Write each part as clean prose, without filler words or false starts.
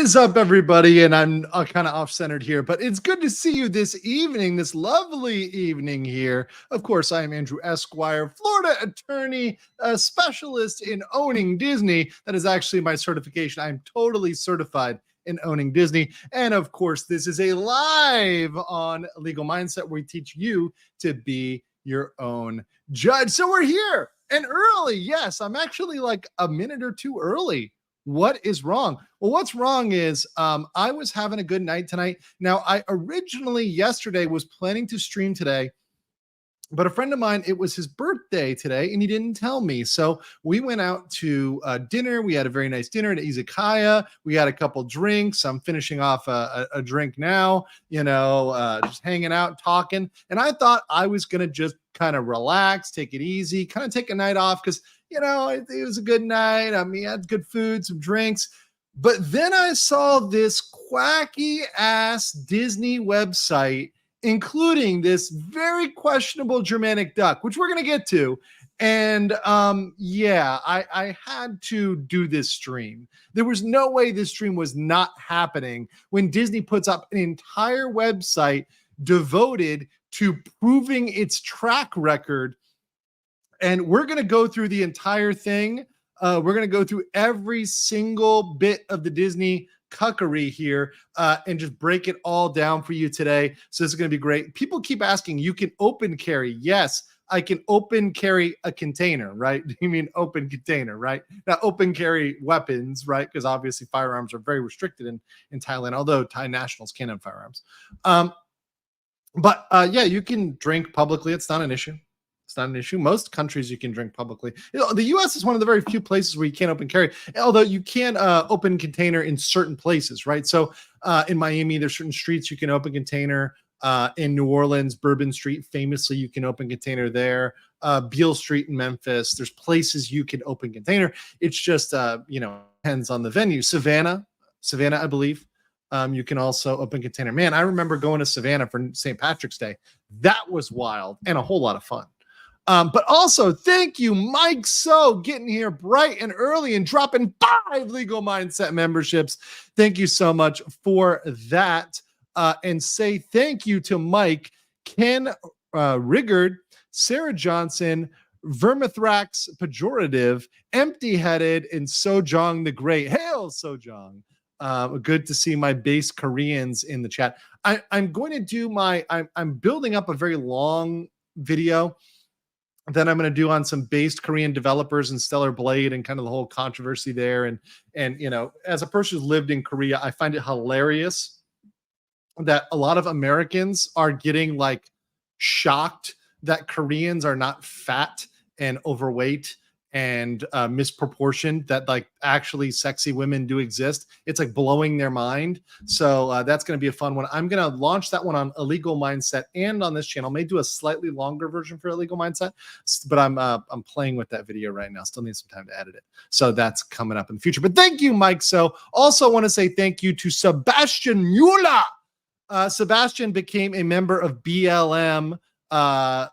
is up, everybody? And I'm kind of off-centered here, but it's good to see you this evening, this lovely evening here. Of course, I am Andrew Esquire, Florida attorney, a specialist in owning Disney. That is actually my certification. I'm totally certified in owning Disney. And of course, this is a live on Legal Mindset where we teach you to be your own judge. So we're here and early. Yes, I'm actually like a minute or two early. What is wrong? Well, what's wrong is I was having a good night tonight. Now, I originally yesterday was planning to stream today, but a friend of mine, it was his birthday today, and he didn't tell me. So we went out to dinner. We had a very nice dinner at Izakaya. We had a couple drinks. I'm finishing off a drink now, just hanging out, talking. And I thought I was going to just kind of relax, take it easy, kind of take a night off because it was a good night. I mean, I had good food, some drinks. But then I saw this quacky ass Disney website, including this very questionable Germanic Duck, which we're going to get to. And I had to do this stream. There was no way this stream was not happening when Disney puts up an entire website devoted to proving its track record. And we're going to go through the entire thing. We're going to go through every single bit of the Disney cuckery here and just break it all down for you today. So this is going to be great. People keep asking, you can open carry. Yes, I can open carry a container, right? You mean open container, right? Now open carry weapons, right? Because obviously firearms are very restricted in Thailand, although Thai nationals can have firearms. You can drink publicly. It's not an issue. It's not an issue. Most countries you can drink publicly. The U.S. is one of the very few places where you can't open carry, although you can open container in certain places, right? So in Miami, there's certain streets you can open container. In New Orleans, Bourbon Street, famously, you can open container there. Beale Street in Memphis, there's places you can open container. It's just, depends on the venue. Savannah, I believe. You can also open container. Man, I remember going to Savannah for St. Patrick's Day. That was wild and a whole lot of fun. But also, thank you, Mike So, getting here bright and early and dropping 5 Legal Mindset memberships. Thank you so much for that. And say thank you to Mike, Ken Riggard, Sarah Johnson, Vermithrax Pejorative, Empty-Headed, and Sojong the Great. Hail, Sojong. Good to see my base Koreans in the chat. I'm going to do I'm building up a very long video that I'm going to do on some based Korean developers and Stellar Blade and kind of the whole controversy there. And as a person who's lived in Korea, I find it hilarious that a lot of Americans are getting like shocked that Koreans are not fat and overweight and misproportioned, that like actually sexy women do exist. It's like blowing their mind. So that's going to be a fun one. I'm going to launch that one on Illegal Mindset and on this channel. May do a slightly longer version for Illegal Mindset, but I'm playing with that video right now. Still need some time to edit it. So that's coming up in the future. But thank you, Mike. So also want to say thank you to Sebastian Mueller. Sebastian became a member of BLM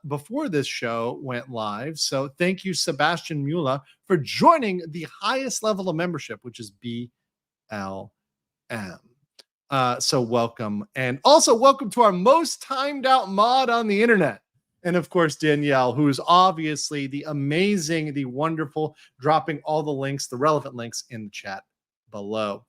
before this show went live. So thank you, Sebastian Mueller, for joining the highest level of membership, which is BLM. So welcome. And also welcome to our most timed out mod on the internet. And of course, Danielle, who is obviously the amazing, the wonderful, dropping all the links, the relevant links in the chat below.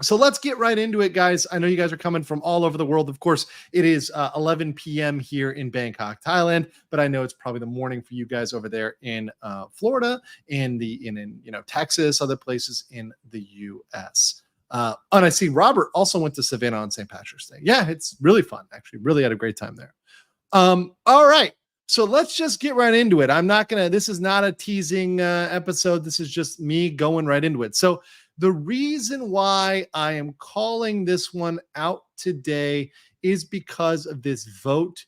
So let's get right into it, guys. I know you guys are coming from all over the world. Of course, it is 11 p.m. here in Bangkok, Thailand, but I know it's probably the morning for you guys over there in Florida, in Texas, other places in the U.S. And I see Robert also went to Savannah on St. Patrick's Day. Yeah, it's really fun, actually. Really had a great time there. All right. So let's just get right into it. This is not a teasing episode. This is just me going right into it. So the reason why I am calling this one out today is because of this Vote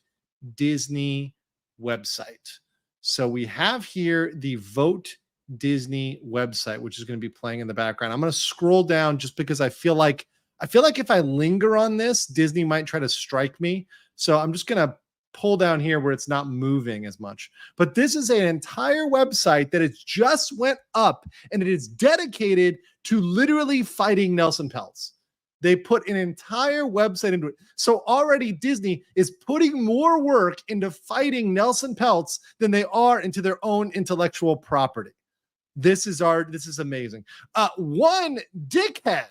Disney website. So we have here the Vote Disney website, which is going to be playing in the background. I'm going to scroll down just because I feel like if I linger on this, Disney might try to strike me. So I'm just going to pull down here where it's not moving as much. But this is an entire website that has just went up, and it is dedicated to literally fighting Nelson Peltz. They put an entire website into it. So already Disney is putting more work into fighting Nelson Peltz than they are into their own intellectual property. This is amazing. One dickhead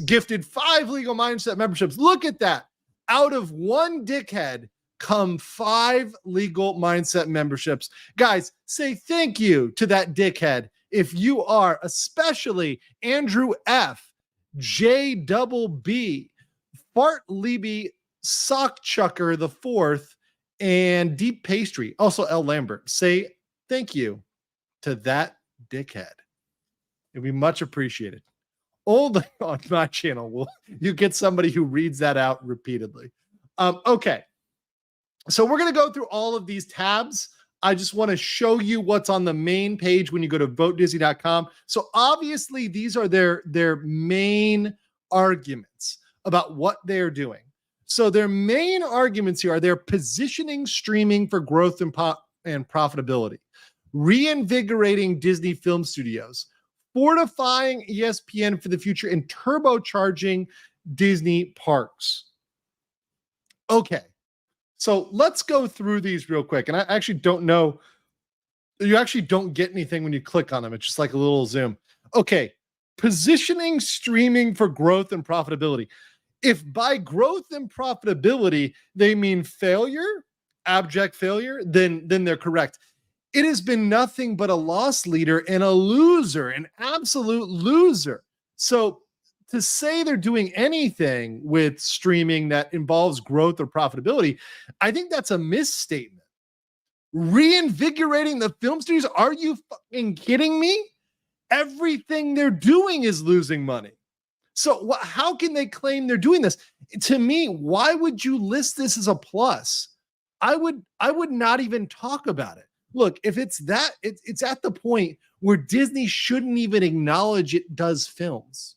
gifted 5 legal mindset memberships. Look at that. Out of one dickhead come 5 legal mindset memberships. Guys, say thank you to that dickhead if you are, especially Andrew F., J double B, Fart Leby, Sock Chucker the Fourth, and Deep Pastry. Also L. Lambert. Say thank you to that dickhead. It'd be much appreciated. Only on my channel will you get somebody who reads that out repeatedly. Okay. So we're going to go through all of these tabs. I just want to show you what's on the main page when you go to votedisney.com. So obviously these are their main arguments about what they're doing. So their main arguments here are they're positioning streaming for growth and profitability, reinvigorating Disney film studios, fortifying ESPN for the future, and turbocharging Disney parks. Okay. So let's go through these real quick. And I actually don't know. You actually don't get anything when you click on them. It's just like a little zoom. Okay. Positioning streaming for growth and profitability. If by growth and profitability, they mean failure, abject failure, then they're correct. It has been nothing but a loss leader and a loser, an absolute loser. So to say they're doing anything with streaming that involves growth or profitability, I think that's a misstatement. Reinvigorating the film studios? Are you fucking kidding me? Everything they're doing is losing money. So how can they claim they're doing this? To me, why would you list this as a plus? I would not even talk about it. Look, if it's that, it's at the point where Disney shouldn't even acknowledge it does films.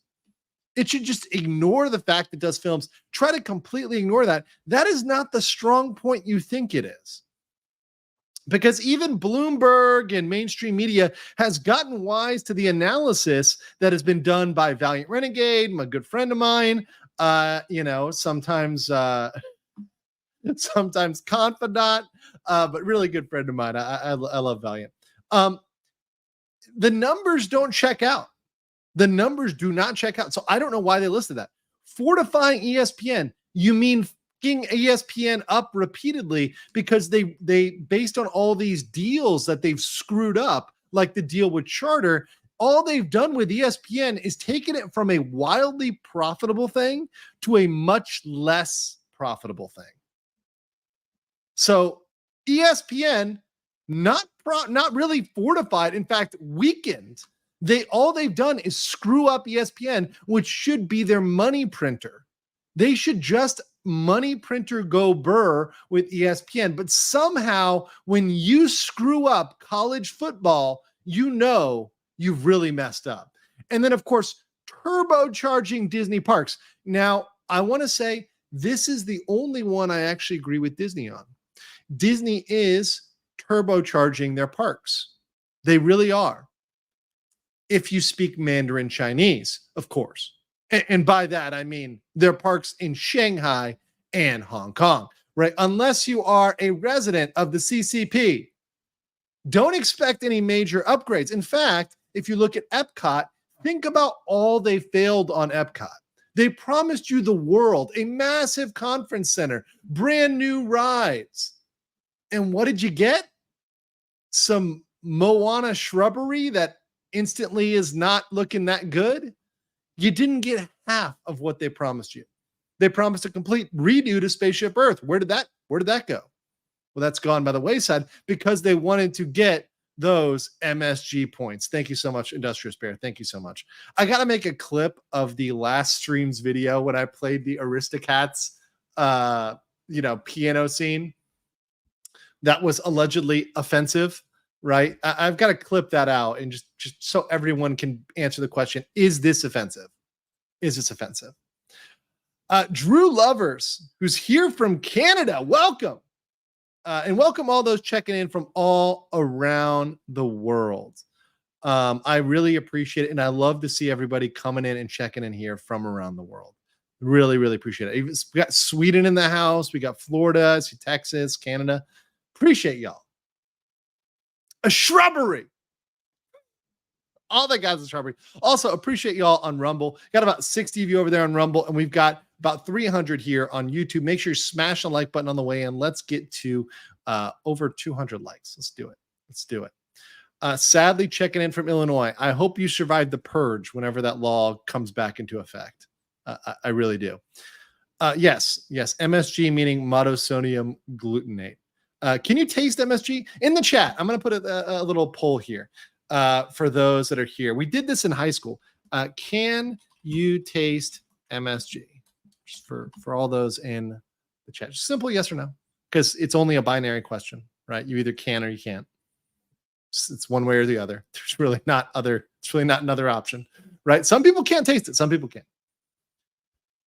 It should just ignore the fact it does films. Try to completely ignore that. That is not the strong point you think it is. Because even Bloomberg and mainstream media has gotten wise to the analysis that has been done by Valiant Renegade, my good friend of mine, sometimes confidant, but really good friend of mine. I love Valiant. The numbers don't check out. The numbers do not check out. So I don't know why they listed that. Fortifying ESPN. You mean fucking ESPN up repeatedly because they based on all these deals that they've screwed up, like the deal with Charter, all they've done with ESPN is taken it from a wildly profitable thing to a much less profitable thing. So ESPN, not really fortified, in fact, weakened. All they've done is screw up ESPN, which should be their money printer. They should just money printer go burr with ESPN. But somehow, when you screw up college football, you know you've really messed up. And then, of course, turbocharging Disney parks. Now, I want to say this is the only one I actually agree with Disney on. Disney is turbocharging their parks. They really are. If you speak Mandarin Chinese, of course. And by that, I mean their parks in Shanghai and Hong Kong, right? Unless you are a resident of the CCP, don't expect any major upgrades. In fact, if you look at Epcot, think about all they failed on Epcot. They promised you the world, a massive conference center, brand new rides. And what did you get? Some Moana shrubbery that instantly is not looking that good. You didn't get half of what they promised you. They promised a complete redo to Spaceship Earth. Where did that go? Well, that's gone by the wayside because they wanted to get those MSG points. Thank you so much, Industrious Bear. Thank you so much. I got to make a clip of the last stream's video when I played the Aristocats, piano scene that was allegedly offensive. Right? I've got to clip that out and just so everyone can answer the question, is this offensive? Is this offensive? Drew Lovers, who's here from Canada, welcome. And welcome all those checking in from all around the world. I really appreciate it. And I love to see everybody coming in and checking in here from around the world. Really, really appreciate it. We got Sweden in the house. We got Florida, Texas, Canada. Appreciate y'all. A shrubbery. All the guys in shrubbery. Also, appreciate y'all on Rumble. Got about 60 of you over there on Rumble, and we've got about 300 here on YouTube. Make sure you smash the like button on the way in. Let's get to over 200 likes. Let's do it. Let's do it. Sadly, checking in from Illinois. I hope you survive the purge whenever that law comes back into effect. I really do. Yes. MSG meaning monosodium glutamate. Can you taste MSG? In the chat, I'm going to put a little poll here for those that are here. We did this in high school. Can you taste MSG? Just for all those in the chat. Just simple yes or no, because it's only a binary question, right? You either can or you can't. It's one way or the other. There's really not other. It's really not another option, right? Some people can't taste it. Some people can.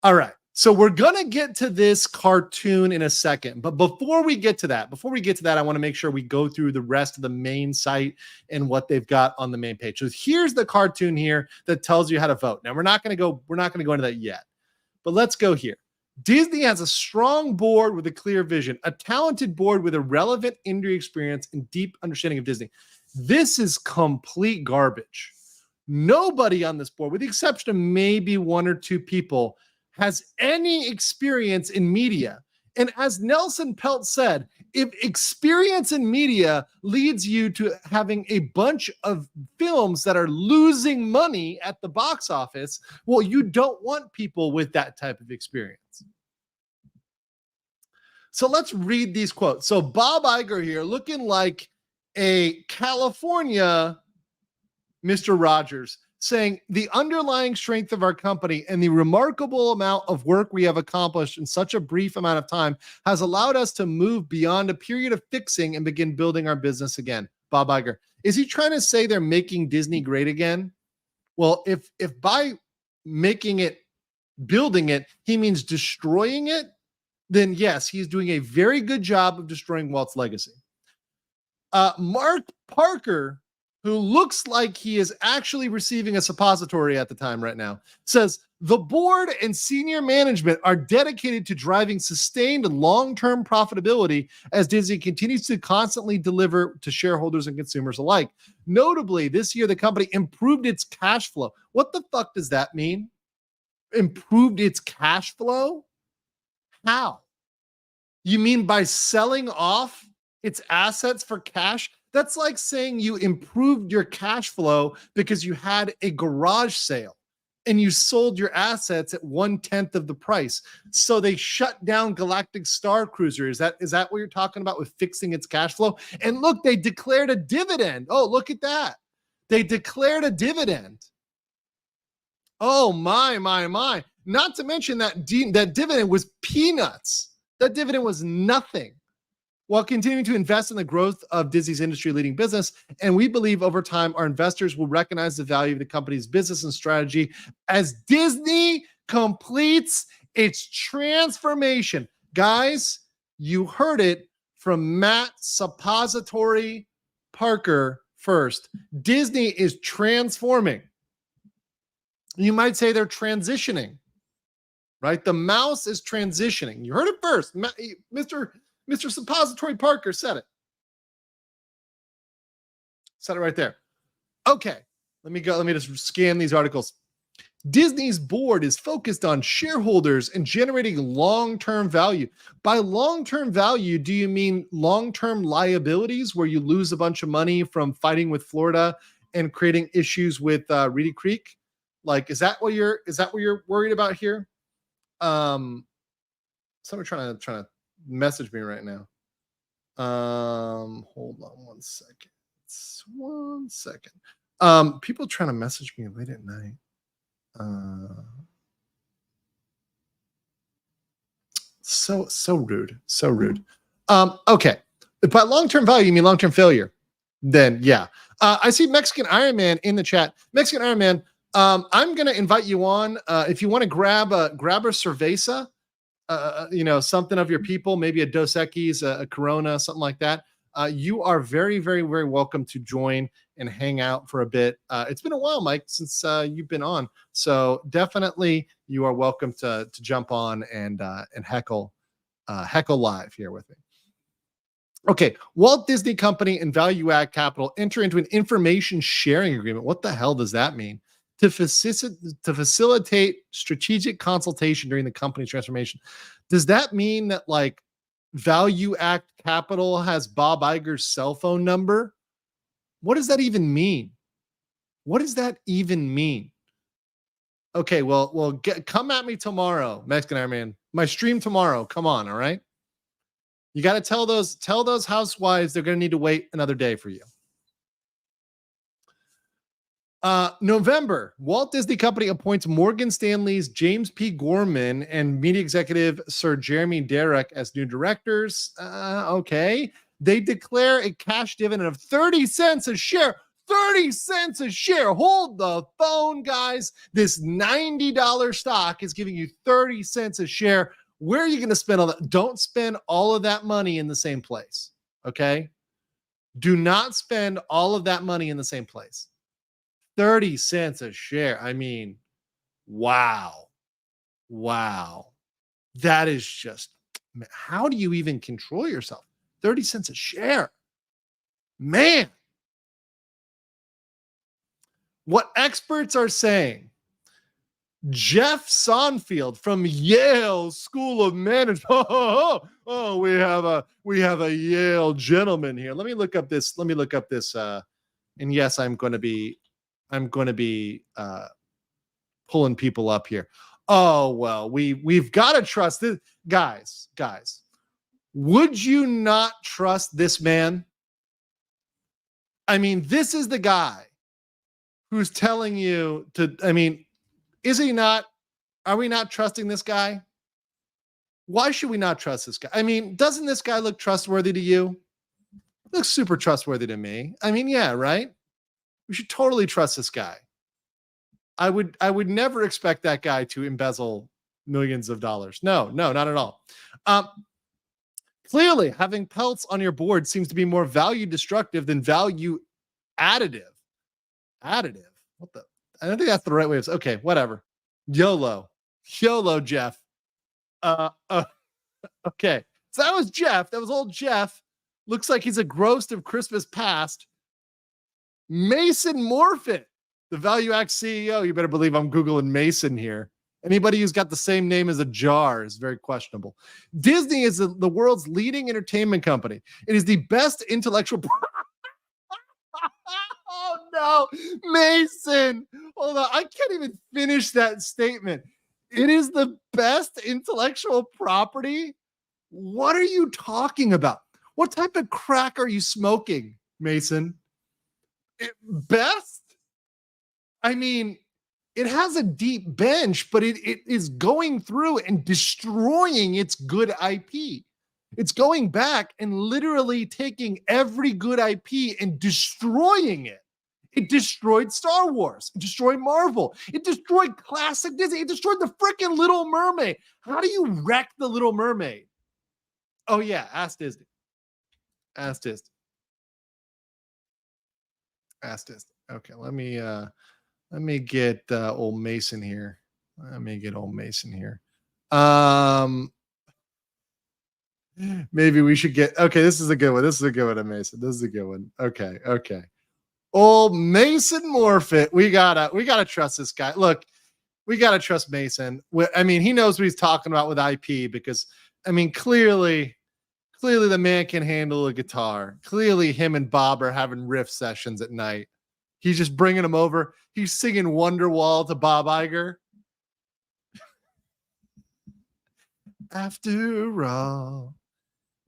All right. So we're going to get to this cartoon in a second. But before we get to that, I want to make sure we go through the rest of the main site and what they've got on the main page. So here's the cartoon here that tells you how to vote. Now we're not going to go into that yet. But let's go here. Disney has a strong board with a clear vision, a talented board with a relevant industry experience and deep understanding of Disney. This is complete garbage. Nobody on this board, with the exception of maybe one or two people, has any experience in media. And as Nelson Peltz said, if experience in media leads you to having a bunch of films that are losing money at the box office, well, you don't want people with that type of experience. So let's read these quotes. So Bob Iger here looking like a California Mr. Rogers, saying the underlying strength of our company and the remarkable amount of work we have accomplished in such a brief amount of time has allowed us to move beyond a period of fixing and begin building our business again. Bob Iger. Is he trying to say they're making Disney great again? Well, if by making it, building it, he means destroying it, then yes, he's doing a very good job of destroying Walt's legacy. Mark Parker, who looks like he is actually receiving a suppository at the time right now, says the board and senior management are dedicated to driving sustained long-term profitability as Disney continues to constantly deliver to shareholders and consumers alike. Notably, this year, the company improved its cash flow. What the fuck does that mean? Improved its cash flow? How? You mean by selling off its assets for cash? That's like saying you improved your cash flow because you had a garage sale and you sold your assets at 1/10 of the price. So they shut down Galactic Star Cruiser. Is that what you're talking about with fixing its cash flow? And look, they declared a dividend. Oh, look at that. They declared a dividend. Oh, my. Not to mention that dividend was peanuts. That dividend was nothing, while continuing to invest in the growth of Disney's industry-leading business. And we believe over time, our investors will recognize the value of the company's business and strategy as Disney completes its transformation. Guys, you heard it from Matt Suppository Parker first. Disney is transforming. You might say they're transitioning, right? The mouse is transitioning. You heard it first. Mr. Suppository Parker said it. Said it right there. Okay, let me go. Let me just scan these articles. Disney's board is focused on shareholders and generating long-term value. By long-term value, do you mean long-term liabilities where you lose a bunch of money from fighting with Florida and creating issues with Reedy Creek? Like, is that what you're worried about here? Someone trying to message me right now. Hold on one second. People trying to message me late at night. So rude. Okay. If by long-term value you mean long-term failure, then yeah. I see Mexican Iron Man in the chat. Mexican Iron Man, I'm gonna invite you on. If you want to grab a cerveza, something of your people, maybe a Dos Equis, a Corona, something like that, you are very, very, very welcome to join and hang out for a bit. It's been a while, Mike, since you've been on. So definitely you are welcome to jump on and heckle live here with me. Okay, Walt Disney Company and Value Add Capital enter into an information sharing agreement. What the hell does that mean? To facilitate strategic consultation during the company's transformation. Does that mean that like Value Add Capital has Bob Iger's cell phone number? What does that even mean? What does that even mean? Okay, well, come at me tomorrow, Mexican Airman. My stream tomorrow. Come on, all right? You got to tell those housewives they're going to need to wait another day for you. November, Walt Disney Company appoints Morgan Stanley's James P. Gorman and media executive Sir Jeremy Derrick as new directors. Okay. They declare a cash dividend of 30 cents a share. 30 cents a share. Hold the phone, guys. This $90 stock is giving you 30 cents a share. Where are you going to spend all that? Don't spend all of that money in the same place. Okay. Do not spend all of that money in the same place. 30 cents a share. I mean, wow. That is just, how do you even control yourself? 30 cents a share. Man. What experts are saying, Jeff Sonfield from Yale School of Management. Oh, we have a Yale gentleman here. Let me look up this. And yes, I'm going to be pulling people up here. Oh, well, we've got to trust this. Guys, would you not trust this man? I mean, this is the guy who's telling you to, I mean, is he not? Are we not trusting this guy? Why should we not trust this guy? I mean, doesn't this guy look trustworthy to you? Looks super trustworthy to me. I mean, yeah, right? We should totally trust this guy. I would never expect that guy to embezzle millions of dollars. No, not at all. Clearly, having Peltz on your board seems to be more value destructive than value additive. What the? I don't think that's the right way. Okay, whatever. YOLO, Jeff. Okay. So that was Jeff. That was old Jeff. Looks like he's a ghost of Christmas past. Mason Morfitt, the Value Act CEO. You better believe I'm Googling Mason here. Anybody who's got the same name as a jar is very questionable. Disney is the world's leading entertainment company. It is the best intellectual. Oh no, Mason. Hold on. I can't even finish that statement. It is the best intellectual property. What are you talking about? What type of crack are you smoking, Mason? Best? I mean, it has a deep bench, but it is going through and destroying its good IP. It's going back and literally taking every good IP and destroying it. It destroyed Star Wars. It destroyed Marvel. It destroyed classic Disney. It destroyed the freaking Little Mermaid. How do you wreck the Little Mermaid? Oh yeah, ask Disney. Okay, let me get old Mason here. Maybe we should get, okay, this is a good one, Mason. This is a good one. Okay. Old Mason Morfitt. We gotta trust this guy. Look, we gotta trust Mason. I mean, he knows what he's talking about with IP because, I mean, clearly the man can handle a guitar. Clearly him and Bob are having riff sessions at night. He's just bringing them over. He's singing Wonderwall to Bob Iger. After all,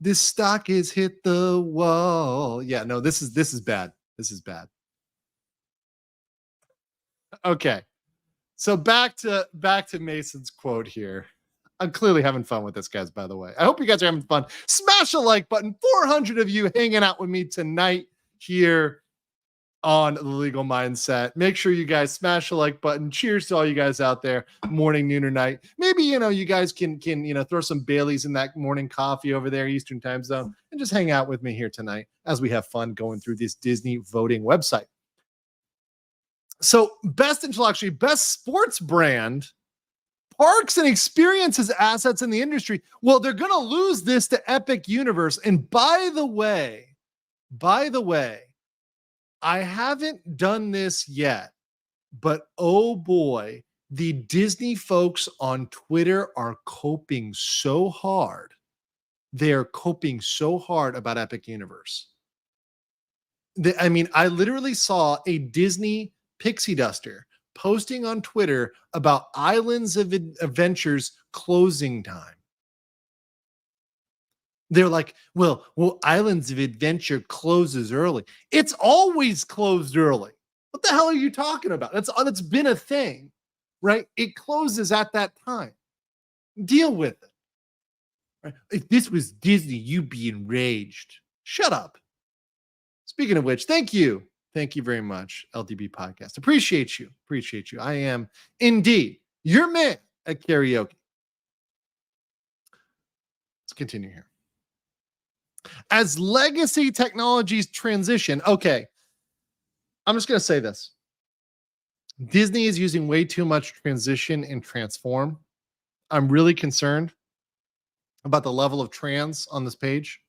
this stock has hit the wall. Yeah, no, this is bad. This is bad. Okay. So back to Mason's quote here. I'm clearly having fun with this, guys, by the way. I hope you guys are having fun. Smash a like button. 400 of you hanging out with me tonight here on the Legal Mindset. Make sure you guys smash the like button. Cheers to all you guys out there, morning, noon, or night. Maybe, you guys can throw some Baileys in that morning coffee over there, Eastern time zone, and just hang out with me here tonight as we have fun going through this Disney voting website. So best sports brand, parks and experiences assets in the industry. Well, they're going to lose this to Epic Universe. And by the way, I haven't done this yet, but oh boy, the Disney folks on Twitter are coping so hard. They are coping so hard about Epic Universe. I literally saw a Disney pixie duster posting on Twitter about Islands of Adventure's closing time. They're like, well, Islands of Adventure closes early. It's always closed early. What the hell are you talking about? That's been a thing, right? It closes at that time. Deal with it. Right? If this was Disney, you'd be enraged. Shut up. Speaking of which, thank you. Thank you very much, LDB Podcast. Appreciate you. I am indeed your man at karaoke. Let's continue here. As legacy technologies transition, okay, I'm just going to say this. Disney is using way too much transition and transform. I'm really concerned about the level of trans on this page.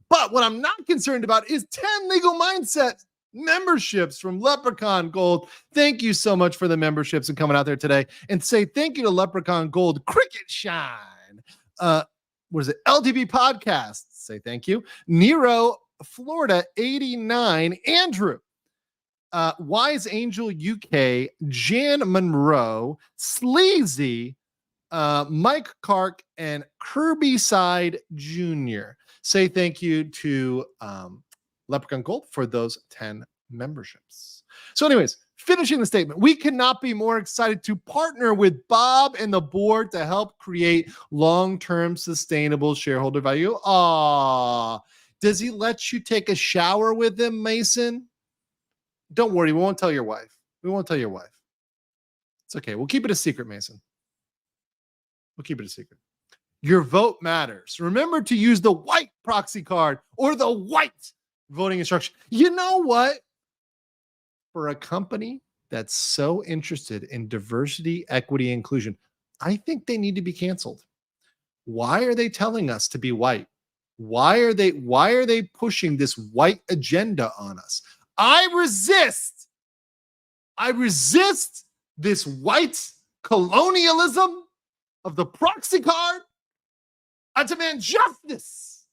But what I'm not concerned about is 10 Legal Mindset memberships from Leprechaun Gold. Thank you so much for the memberships and coming out there today. And say thank you to Leprechaun Gold, Cricket Shine. What is it? LTV Podcast. Say thank you. Nero, Florida, 89. Andrew, Wise Angel UK, Jan Monroe, Sleazy, Mike Kark, and Kirby Side Jr. Say thank you to Leprechaun Gold for those 10 memberships. So anyways, finishing the statement, we cannot be more excited to partner with Bob and the board to help create long-term sustainable shareholder value. Aw, does he let you take a shower with him, Mason? Don't worry, we won't tell your wife. It's okay. We'll keep it a secret, Mason. We'll keep it a secret. Your vote matters. Remember to use the white proxy card or the white voting instruction. You know what? For a company that's so interested in diversity, equity, inclusion, I think they need to be canceled. Why are they telling us to be white? Why are they pushing this white agenda on us? I resist this white colonialism of the proxy card. I demand justice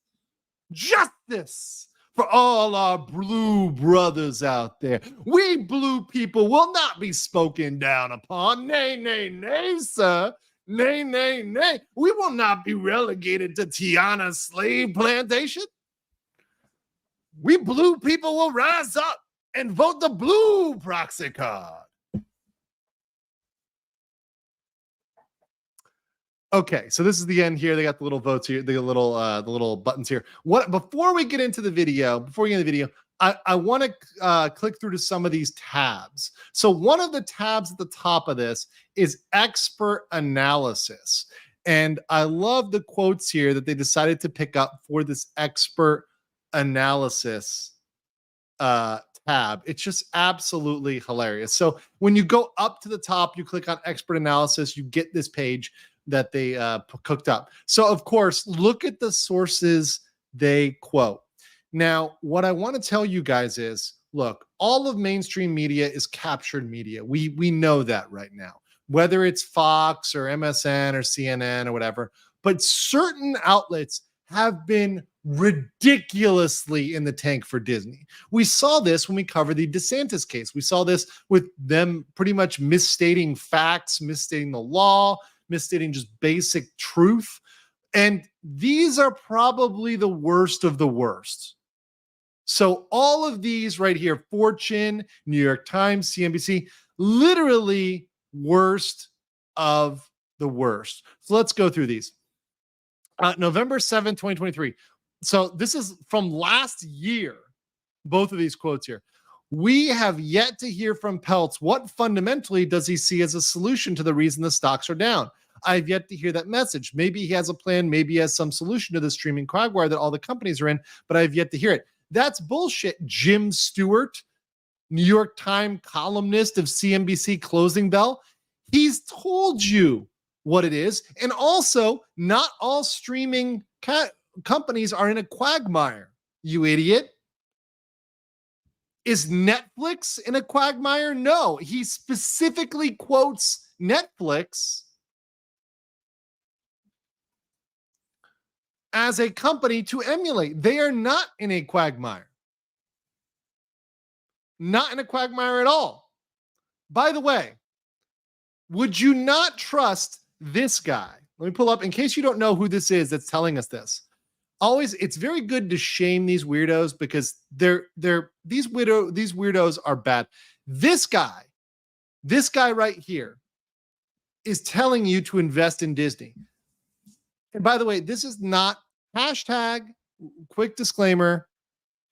for all our blue brothers out there. We blue people will not be spoken down upon. Nay, nay, nay, sir. Nay, nay, nay. We will not be relegated to Tiana's slave plantation. We blue people will rise up and vote the blue proxy card. Okay, so this is the end here. They got the little votes here, the little buttons here. Before we get into the video, I want to click through to some of these tabs. So one of the tabs at the top of this is expert analysis. And I love the quotes here that they decided to pick up for this expert analysis tab. It's just absolutely hilarious. So when you go up to the top, you click on expert analysis, you get this page that they cooked up. So of course, look at the sources they quote. Now, what I want to tell you guys is, look, all of mainstream media is captured media. We know that right now, whether it's Fox or MSN or CNN or whatever, but certain outlets have been ridiculously in the tank for Disney. We saw this when we covered the DeSantis case. We saw this with them pretty much misstating facts, misstating the law, misstating just basic truth. And these are probably the worst of the worst. So all of these right here, Fortune, New York Times, CNBC, literally worst of the worst. So let's go through these. November 7th, 2023. So this is from last year, both of these quotes here. We have yet to hear from Peltz. What fundamentally does he see as a solution to the reason the stocks are down? I've yet to hear that message. Maybe he has a plan. Maybe he has some solution to the streaming quagmire that all the companies are in, but I've yet to hear it. That's bullshit. Jim Stewart, New York Times columnist of CNBC Closing Bell, he's told you what it is. And also, not all streaming companies are in a quagmire, you idiot. Is Netflix in a quagmire? No. He specifically quotes Netflix as a company to emulate. They are not in a quagmire. Not in a quagmire at all. By the way, would you not trust this guy? Let me pull up in case you don't know who this is that's telling us this. Always, it's very good to shame these weirdos because these weirdos are bad. This guy right here is telling you to invest in Disney. And by the way, this is not hashtag, quick disclaimer,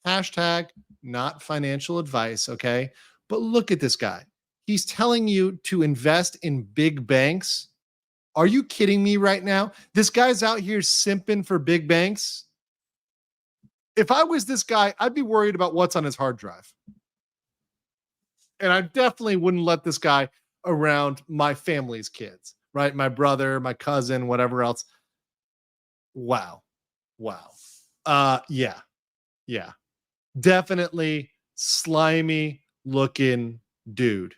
hashtag not financial advice, okay? But look at this guy. He's telling you to invest in big banks. Are you kidding me right now? This guy's out here simping for big banks. If I was this guy, I'd be worried about what's on his hard drive. And I definitely wouldn't let this guy around my family's kids, right? My brother, my cousin, whatever else. Wow. Yeah. Definitely slimy looking dude.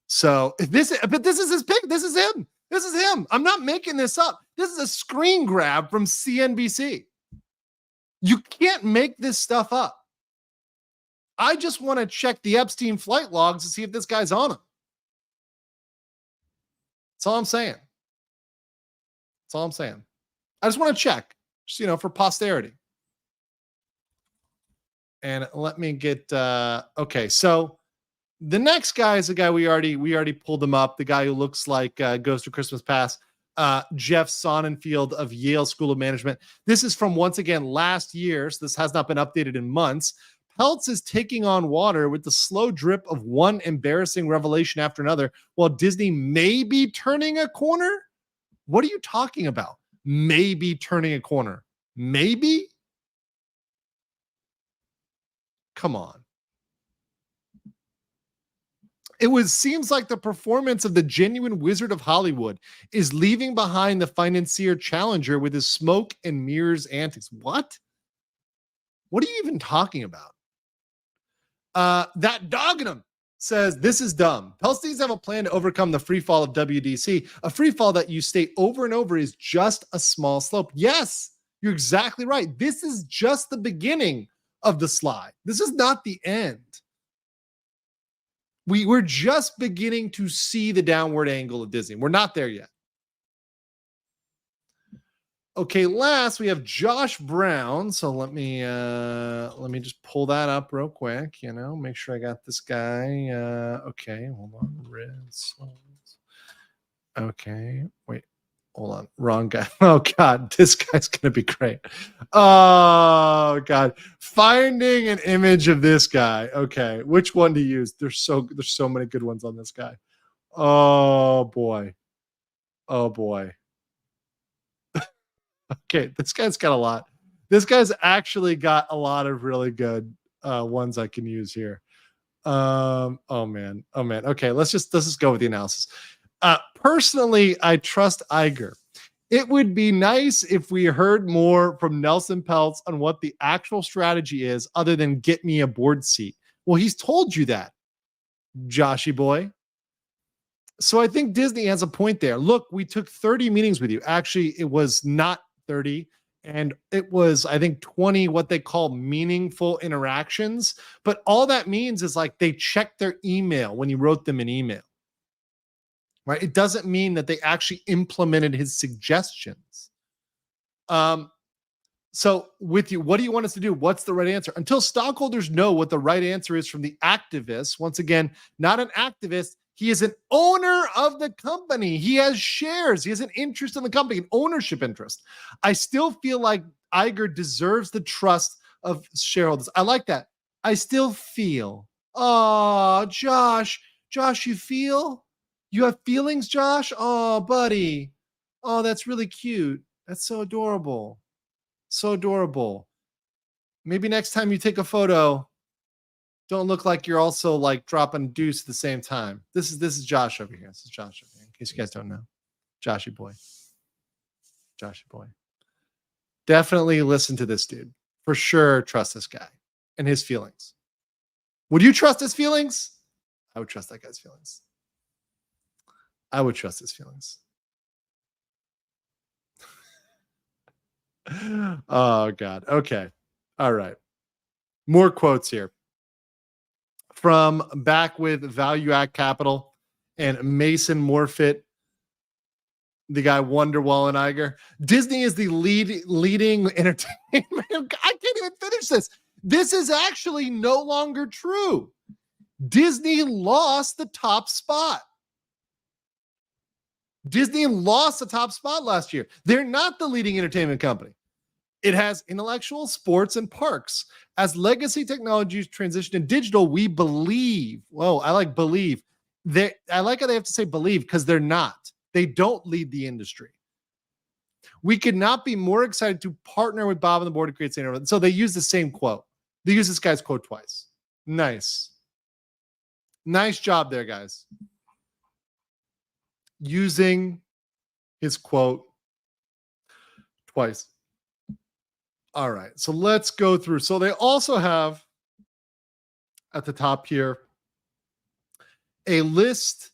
So this is his pick. This is him. I'm not making this up. This is a screen grab from CNBC. You can't make this stuff up. I just want to check the Epstein flight logs to see if this guy's on them. That's all I'm saying. I just want to check, just, for posterity. And let me get, okay. So the next guy is a guy we already pulled him up. The guy who looks like Ghost of Christmas Past, Jeff Sonnenfeld of Yale School of Management. This is from, once again, last year. So this has not been updated in months. Peltz is taking on water with the slow drip of one embarrassing revelation after another, while Disney may be turning a corner. What are you talking about? Maybe turning a corner. Maybe? Come on. Seems like the performance of the genuine Wizard of Hollywood is leaving behind the financier challenger with his smoke and mirrors antics. What? What are you even talking about? That dog in him says, this is dumb. Peltz needs to have a plan to overcome the free fall of WDC. A free fall that you state over and over is just a small slope. Yes, you're exactly right. This is just the beginning of the slide. This is not the end. We're just beginning to see the downward angle of Disney. We're not there yet. Okay, last we have Josh Brown. So let me just pull that up real quick. Make sure I got this guy. Okay, hold on. Okay, wait, hold on. Wrong guy. Oh God, this guy's gonna be great. Oh God, finding an image of this guy. Okay, which one to use? There's so many good ones on this guy. Oh boy. Okay, this guy's got a lot. This guy's actually got a lot of really good ones I can use here. Oh man. Okay, let's just go with the analysis. Personally, I trust Iger. It would be nice if we heard more from Nelson Peltz on what the actual strategy is other than get me a board seat. Well, he's told you that, Joshy boy. So I think Disney has a point there. Look, we took 30 meetings with you. Actually, it was not 30. And it was, I think, 20 what they call meaningful interactions. But all that means is like they checked their email when you wrote them an email. Right? It doesn't mean that they actually implemented his suggestions. So with you, what do you want us to do? What's the right answer? Until stockholders know what the right answer is from the activist, once again, not an activist, he is an owner of the company. He has shares. He has an interest in the company, an ownership interest. I still feel like Iger deserves the trust of shareholders. I like that. I still feel. Oh, Josh, you feel? You have feelings, Josh? Oh, buddy. Oh, that's really cute. That's so adorable. So adorable. Maybe next time you take a photo, don't look like you're also like dropping deuce at the same time. This is Josh over here. This is Josh over here, in case you guys don't know. Joshy boy. Definitely listen to this dude. For sure, trust this guy and his feelings. Would you trust his feelings? I would trust that guy's feelings. I would trust his feelings. Oh, God. Okay. All right. More quotes here. From Back with Value Act Capital and Mason Morfitt, the guy Wonderwall and Iger. Disney is the leading entertainment. I can't even finish this. This is actually no longer true. Disney lost the top spot. Disney lost the top spot last year. They're not the leading entertainment company. It has intellectual, sports, and parks. As legacy technologies transition to digital, we believe. Whoa, I like believe. I like how they have to say believe because they're not. They don't lead the industry. We could not be more excited to partner with Bob and the board to create something. So they use the same quote. They use this guy's quote twice. Nice. Nice job there, guys. Using his quote twice. All right, so let's go through. So they also have at the top here a list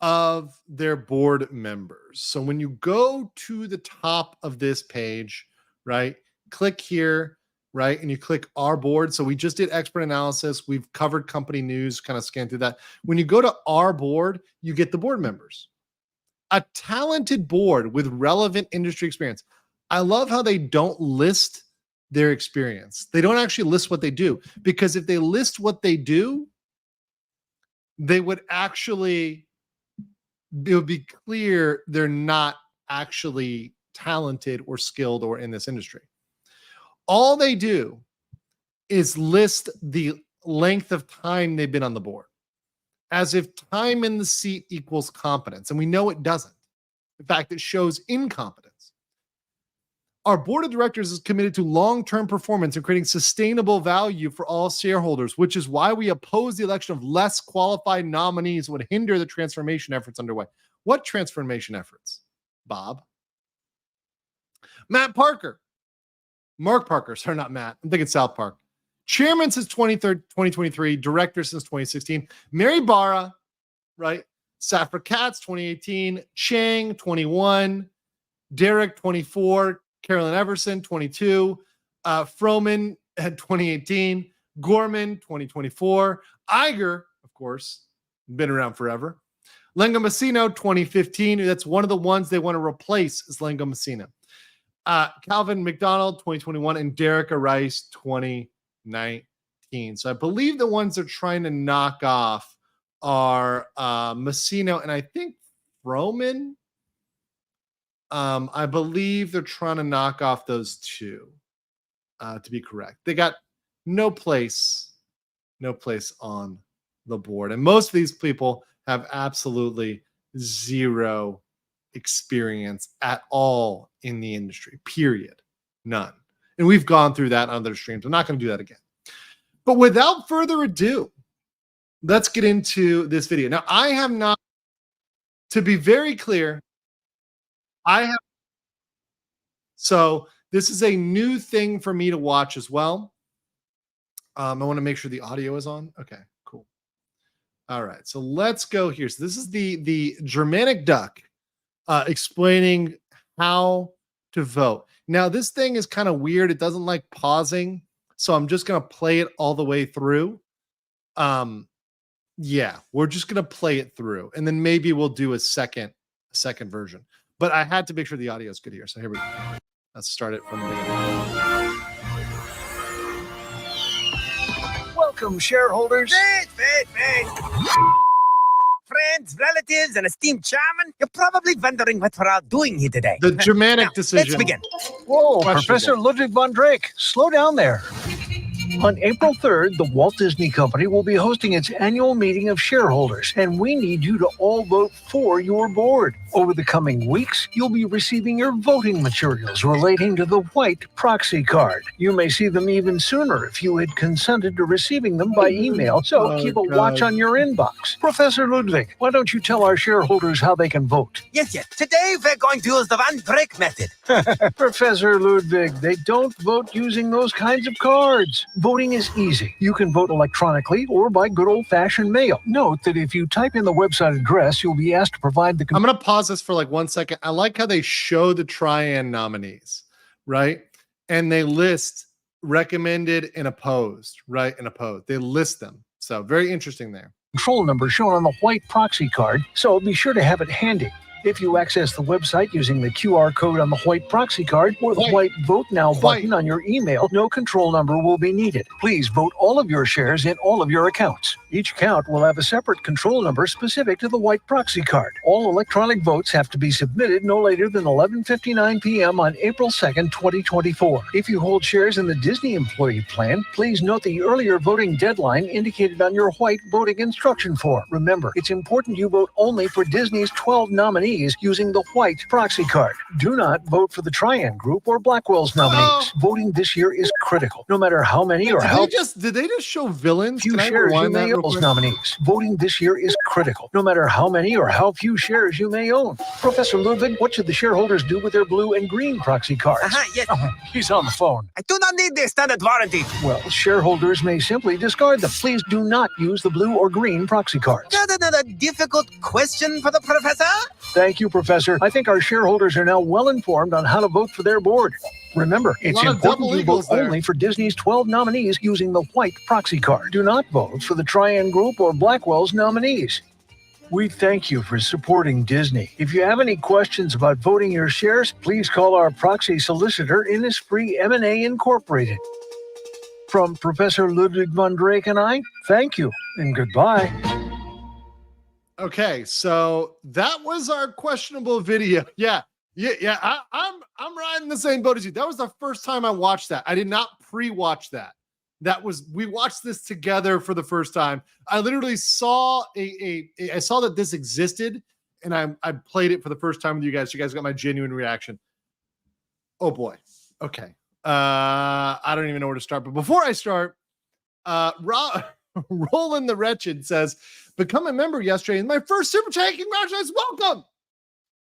of their board members. So when you go to the top of this page, right, click here, right, and you click our board. So we just did expert analysis. We've covered company news, kind of scanned through that. When you go to our board, you get the board members. A talented board with relevant industry experience. I love how they don't list their experience. They don't actually list what they do, because if they list what they do, they would actually, it would be clear they're not actually talented or skilled or in this industry. All they do is list the length of time they've been on the board, as if time in the seat equals competence. And we know it doesn't. In fact, it shows incompetence. Our board of directors is committed to long-term performance and creating sustainable value for all shareholders, which is why we oppose the election of less qualified nominees would hinder the transformation efforts underway. What transformation efforts, Bob? Matt Parker. Mark Parker. Sorry, not Matt. I'm thinking South Park. Chairman since 2023, director since 2016. Mary Barra, right? Safra Katz, 2018. Chang, 21. Derek, 24. Carolyn Everson, 22. Froman had 2018. Gorman, 2024. Iger, of course, been around forever. Lengo Messina, 2015. That's one of the ones they want to replace is Lengo Messina. Calvin McDonald, 2021. And Derek Rice, 2019. So I believe the ones they're trying to knock off are Messina and I think Froman. I believe they're trying to knock off those two, to be correct. They got no place on the board. And most of these people have absolutely zero experience at all in the industry, period. None. And we've gone through that on other streams. I'm not going to do that again. But without further ado, let's get into this video. Now, I have not, to be very clear, so this is a new thing for me to watch as well. I want to make sure the audio is on. Okay, cool. All right, so let's go here. So this is the Germanic Duck explaining how to vote. Now, this thing is kind of weird. It doesn't like pausing, so I'm just going to play it all the way through. Yeah, we're just going to play it through, and then maybe we'll do a second version. But I had to make sure the audio is good here. So here we go. Let's start it from the beginning. Welcome, shareholders. Wait. Friends, relatives, and esteemed chairman, you're probably wondering what we're all doing here today. The Germanic now, decision. Let's begin. Whoa, Professor Ludwig von Drake, slow down there. On April 3rd, the Walt Disney Company will be hosting its annual meeting of shareholders, and we need you to all vote for your board. Over the coming weeks, you'll be receiving your voting materials relating to the white proxy card. You may see them even sooner if you had consented to receiving them by email, so keep a watch on your inbox. Professor Ludwig, why don't you tell our shareholders how they can vote? Yes. Today we're going to use the Van Drake method. Professor Ludwig, they don't vote using those kinds of cards. Voting is easy. You can vote electronically or by good old-fashioned mail. Note that if you type in the website address, you'll be asked to provide the... I'm going to pause this for like 1 second. I like how they show the Trian nominees, right? And they list recommended and opposed, right? And opposed. They list them. So very interesting there. Control number shown on the white proxy card, so be sure to have it handy. If you access the website using the QR code on the white proxy card or the white Vote Now button on your email, no control number will be needed. Please vote all of your shares in all of your accounts. Each account will have a separate control number specific to the white proxy card. All electronic votes have to be submitted no later than 11:59 p.m. on April 2nd, 2024. If you hold shares in the Disney Employee Plan, please note the earlier voting deadline indicated on your white voting instruction form. Remember, it's important you vote only for Disney's 12 nominees using the white proxy card. Do not vote for the Trian Group or Blackwell's nominees. Voting this year is critical, no matter how many or how did they just show villains? few shares you may own nominees. Voting this year is critical, no matter how many or how few shares you may own. Professor Ludwig, what should the shareholders do with their blue and green proxy cards? Yes. Oh, he's on the phone. I do not need the standard warranty. Well, shareholders may simply discard them. Please do not use the blue or green proxy cards. A difficult question for the professor? Thank you, Professor. I think our shareholders are now well informed on how to vote for their board. Remember, it's important you vote only for Disney's 12 nominees using the white proxy card. Do not vote for the Trian Group or Blackwell's nominees. We thank you for supporting Disney. If you have any questions about voting your shares, please call our proxy solicitor, Innisfree M&A Incorporated. From Professor Ludwig von Drake and I, thank you and goodbye. Okay, so that was our questionable video. Yeah. I'm riding the same boat as you. That was the first time I watched that. I did not pre-watch that. We watched this together for the first time. I literally saw I saw that this existed, and I played it for the first time with you guys. You guys got my genuine reaction. Oh boy. Okay. I don't even know where to start. But before I start, Roland the Wretched says, become a member yesterday in my first super chat. Congratulations. Welcome.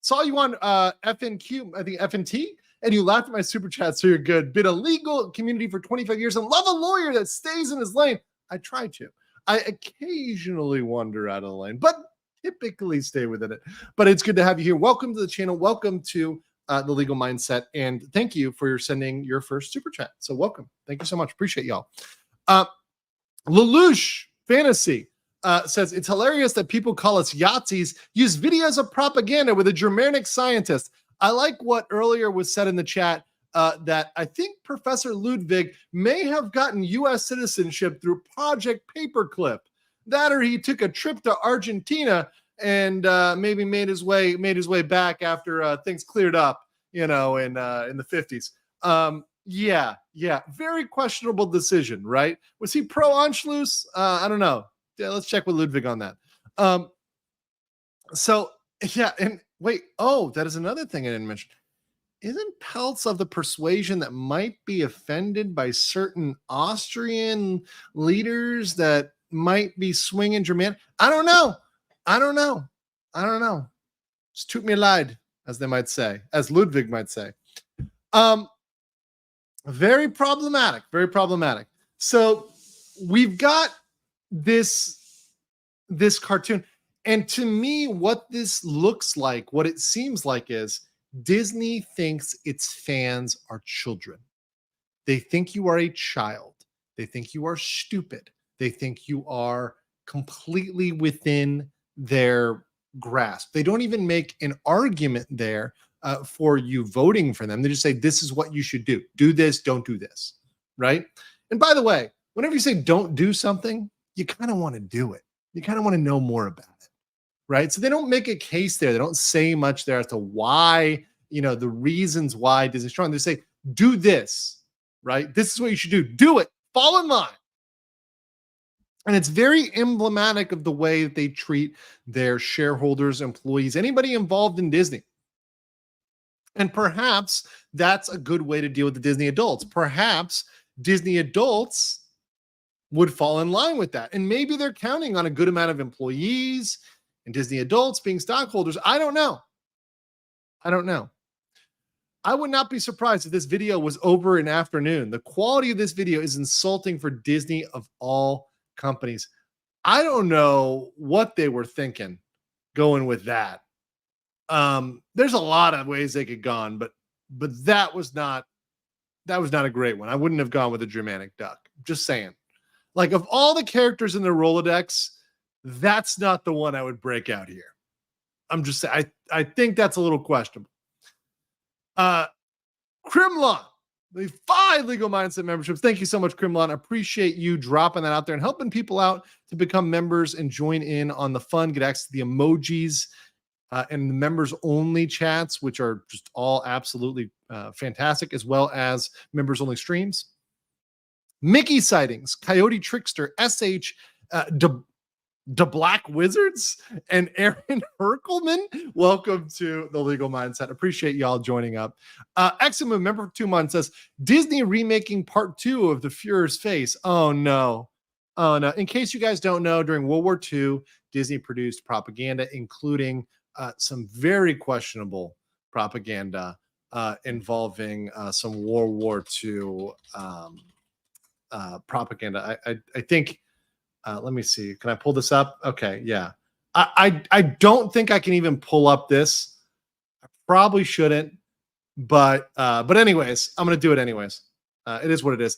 Saw you on FNQ, I think FNT, and you laughed at my super chat, so you're good. Been a legal community for 25 years and love a lawyer that stays in his lane. I try to. I occasionally wander out of the lane, but typically stay within it. But it's good to have you here. Welcome to the channel. Welcome to the Legal Mindset. And thank you for sending your first super chat. So welcome. Thank you so much. Appreciate y'all. Lelouch Fantasy says, it's hilarious that people call us Yahtzees use videos of propaganda with a Germanic scientist. I like what earlier was said in the chat that I think Professor Ludwig may have gotten U.S. citizenship through Project Paperclip. That or he took a trip to Argentina and maybe made his way back after things cleared up, in the 50s. Yeah, very questionable decision, right? Was he pro Anschluss? I don't know. Yeah, let's check with Ludwig on that. So yeah, and wait, that is another thing I didn't mention. Isn't Peltz of the persuasion that might be offended by certain Austrian leaders that might be swinging German? I don't know. It's tut mir leid, as they might say, as Ludwig might say. Very problematic. So we've got this cartoon, and to me, what this looks like, what it seems like is Disney thinks its fans are children. They think you are a child. They think you are stupid. They think you are completely within their grasp. They don't even make an argument there for you voting for them. They just say, this is what you should do. Do this, don't do this, right? And by the way, whenever you say don't do something, you kind of want to do it. You kind of want to know more about it, right? So they don't make a case there. They don't say much there as to why, the reasons why Disney's strong. They say, do this, right? This is what you should do. Do it. Fall in line. And it's very emblematic of the way that they treat their shareholders, employees, anybody involved in Disney. And perhaps that's a good way to deal with the Disney adults. Perhaps Disney adults would fall in line with that. And maybe they're counting on a good amount of employees and Disney adults being stockholders. I don't know. I would not be surprised if this video was over in afternoon. The quality of this video is insulting for Disney of all companies. I don't know what they were thinking going with that. There's a lot of ways they could gone, but that was not a great one. I wouldn't have gone with a Germanic Duck. Just saying. Like, of all the characters in the Rolodex, that's not the one I would break out here. I'm just saying, I think that's a little questionable. Crimlon, the 5 Legal Mindset memberships. Thank you so much, Crimlon. Appreciate you dropping that out there and helping people out to become members and join in on the fun, get access to the emojis and the members only chats, which are just all absolutely fantastic, as well as members only streams. Mickey Sightings, Coyote Trickster, SH, the Black Wizards, and Aaron Herkelman. Welcome to the Legal Mindset. Appreciate y'all joining up. Examu, member for 2 months, says Disney remaking part 2 of The Fuhrer's Face. Oh no. In case you guys don't know, during World War II, Disney produced propaganda, including some very questionable propaganda involving some World War II propaganda. I think. Let me see. Can I pull this up? Okay, yeah. I don't think I can even pull up this. I probably shouldn't, but anyways, I'm gonna do it anyways. It is what it is.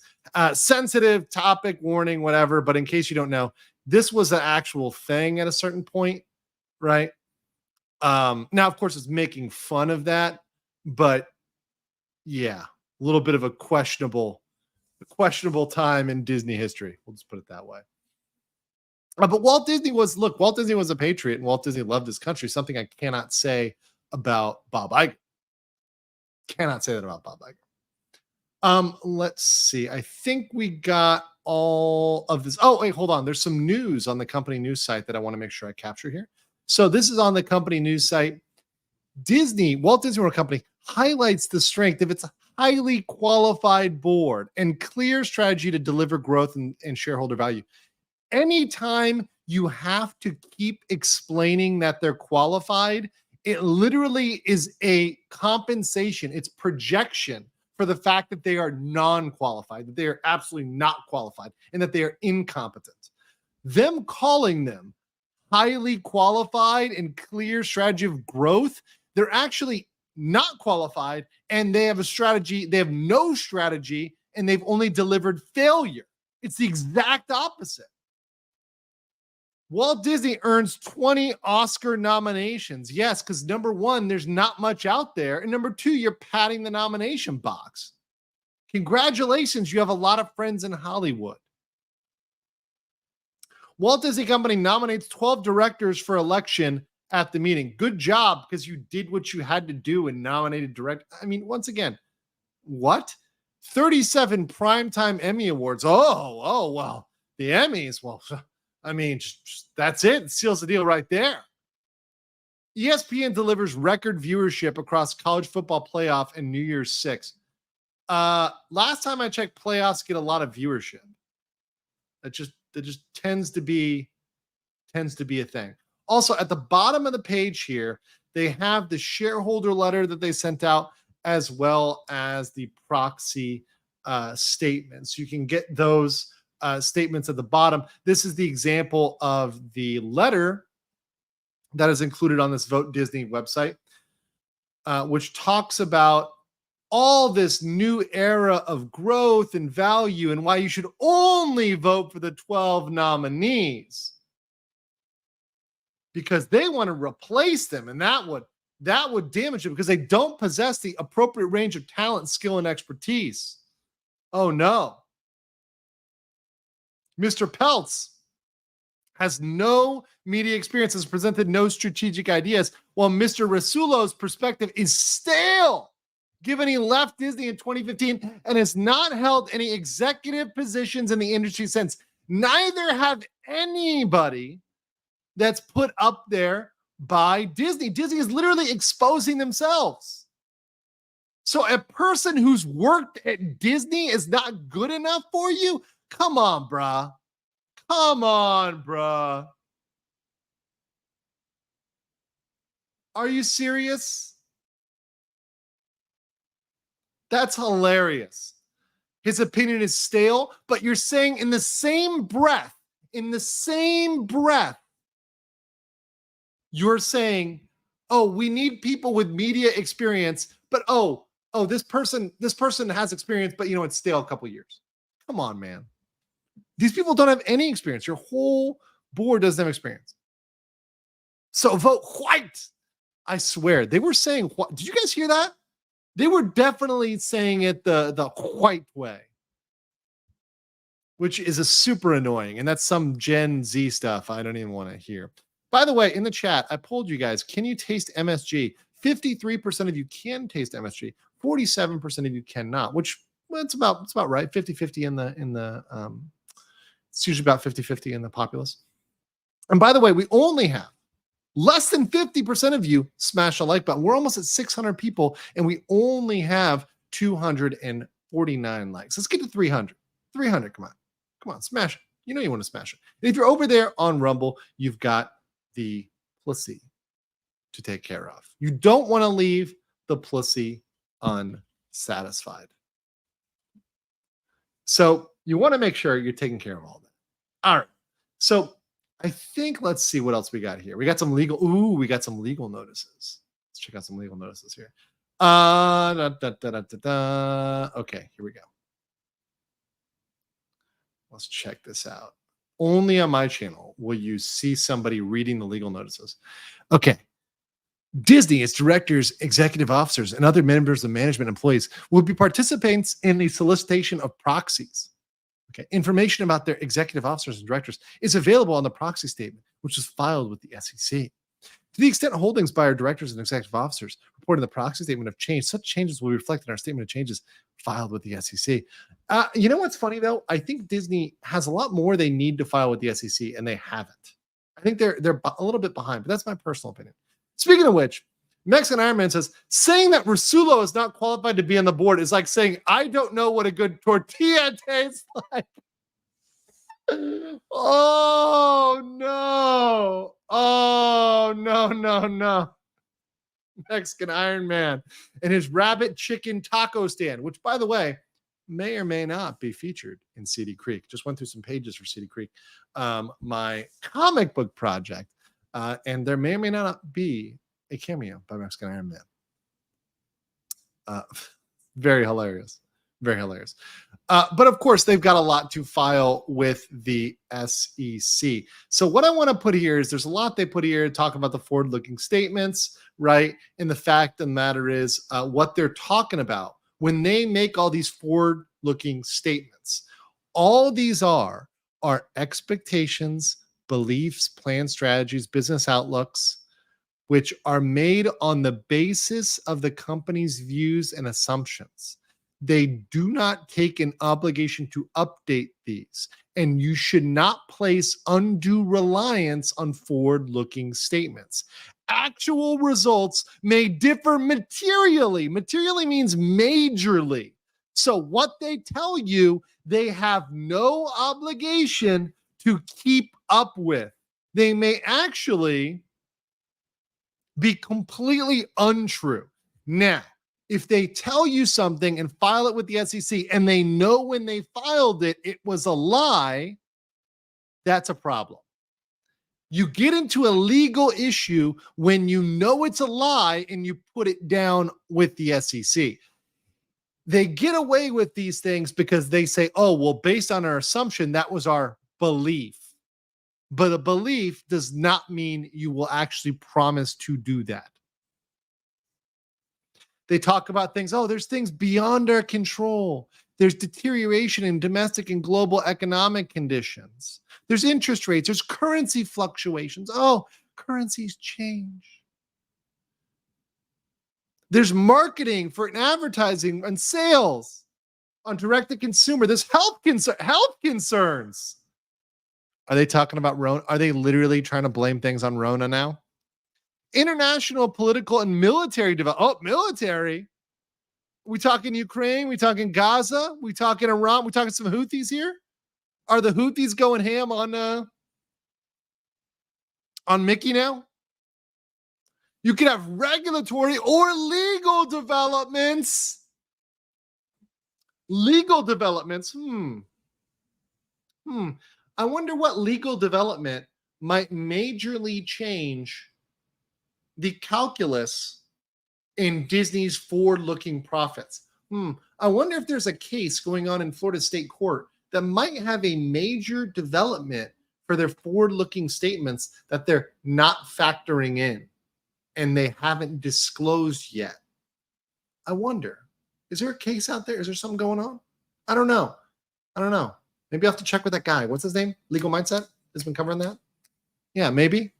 Sensitive topic, warning, whatever. But in case you don't know, this was an actual thing at a certain point, right? Now, of course, it's making fun of that, but yeah, a little bit of a questionable time in Disney history. We'll just put it that way. But Walt Disney was a patriot, and Walt Disney loved his country. Something I cannot say about Bob Iger. Cannot say that about Bob Iger. Let's see. I think we got all of this. Oh, wait, hold on. There's some news on the company news site that I want to make sure I capture here. So this is on the company news site. Walt Disney World Company highlights the strength of its highly qualified board and clear strategy to deliver growth and shareholder value. Anytime you have to keep explaining that they're qualified, it literally is a compensation. It's projection for the fact that they are non-qualified, that they are absolutely not qualified, and that they are incompetent. Them calling them highly qualified and clear strategy of growth, they're actually not qualified, and they have a strategy. They have no strategy, and they've only delivered failure. It's the exact opposite. Walt Disney earns 20 Oscar nominations. Yes, because number one, there's not much out there. And number two, you're padding the nomination box. Congratulations, you have a lot of friends in Hollywood. Walt Disney Company nominates 12 directors for election at the meeting. Good job, because you did what you had to do and nominated directors. I mean, once again, what? 37 Primetime Emmy Awards. Oh, well, the Emmys, well, I mean, that's it. It seals the deal right there. ESPN delivers record viewership across college football playoff and New Year's Six. Last time I checked, playoffs get a lot of viewership. That just tends to be a thing. Also, at the bottom of the page here, they have the shareholder letter that they sent out, as well as the proxy statements. You can get those statements at the bottom. This is the example of the letter that is included on this Vote Disney website, which talks about all this new era of growth and value and why you should only vote for the 12 nominees, because they want to replace them, and that would damage them because they don't possess the appropriate range of talent, skill, and expertise. Oh no. Mr. Peltz has no media experience, has presented no strategic ideas, while Mr. Rasulo's perspective is stale given he left Disney in 2015 and has not held any executive positions in the industry since. Neither have anybody that's put up there by Disney. Disney is literally exposing themselves. So a person who's worked at Disney is not good enough for you? Come on, bruh. Come on, bruh. Are you serious? That's hilarious. His opinion is stale, but you're saying in the same breath, you're saying, oh, we need people with media experience, but this person has experience, but it's stale a couple years. Come on, man. These people don't have any experience. Your whole board doesn't have experience. So vote white. I swear, they were saying what? Did you guys hear that? They were definitely saying it the white way, which is a super annoying. And that's some Gen Z stuff I don't even want to hear. By the way, in the chat, I polled you guys, can you taste MSG? 53% of you can taste MSG. 47% of you cannot, which it's about right. 50-50 in the it's usually about 50-50 in the populace. And by the way, we only have less than 50% of you smash a like button. We're almost at 600 people, and we only have 249 likes. Let's get to 300. 300, come on, smash it. You know you want to smash it. And if you're over there on Rumble, you've got the pussy to take care of. You don't want to leave the pussy unsatisfied. So you want to make sure you're taking care of all that. All right. So I think, let's see what else we got here. We got some legal notices. Let's check out some legal notices here. Okay, here we go. Let's check this out. Only on my channel will you see somebody reading the legal notices. Okay. Disney, its directors, executive officers, and other members of management employees will be participants in the solicitation of proxies. Okay. Information about their executive officers and directors is available on the proxy statement, which was filed with the SEC. To the extent holdings by our directors and executive officers reported in the proxy statement have changed, such changes will be reflected in our statement of changes filed with the SEC. You know what's funny, though? I think Disney has a lot more they need to file with the SEC, and they haven't. I think they're a little bit behind, but that's my personal opinion. Speaking of which, Mexican Iron Man says, saying that Rusulo is not qualified to be on the board is like saying, I don't know what a good tortilla tastes like. Oh, no. Oh, no. Mexican Iron Man and his rabbit chicken taco stand, which, by the way, may or may not be featured in Seedy Creek. Just went through some pages for Seedy Creek, my comic book project, and there may or may not be a cameo by Mexican Iron Man. Very hilarious. Very hilarious. But of course, they've got a lot to file with the SEC. So what I want to put here is there's a lot they put here talking about the forward-looking statements, right? And the fact of the matter is what they're talking about when they make all these forward-looking statements. All these are expectations, beliefs, plans, strategies, business outlooks, which are made on the basis of the company's views and assumptions. They do not take an obligation to update these, and you should not place undue reliance on forward-looking statements. Actual results may differ materially. Materially means majorly. So what they tell you, they have no obligation to keep up with. They may actually be completely untrue. Now, if they tell you something and file it with the SEC and they know when they filed it, it was a lie, that's a problem. You get into a legal issue when you know it's a lie and you put it down with the SEC. They get away with these things because they say, oh, well, based on our assumption, that was our belief. But a belief does not mean you will actually promise to do that. They talk about things, oh, there's things beyond our control. There's deterioration in domestic and global economic conditions. There's interest rates. There's currency fluctuations. Oh, currencies change. There's marketing for an advertising and sales on direct to consumer. There's health concerns. Are they talking about Rona? Are they literally trying to blame things on Rona now? International, political, and military development. Oh, military. We talking Ukraine? We talking Gaza? We talking Iran? We talking some Houthis here? Are the Houthis going ham on Mickey now? You can have regulatory or legal developments. Legal developments. I wonder what legal development might majorly change the calculus in Disney's forward-looking profits. I wonder if there's a case going on in Florida State Court that might have a major development for their forward-looking statements that they're not factoring in and they haven't disclosed yet. I wonder, is there a case out there? Is there something going on? I don't know. Maybe I'll have to check with that guy. What's his name? Legal Mindset has been covering that. Yeah, maybe.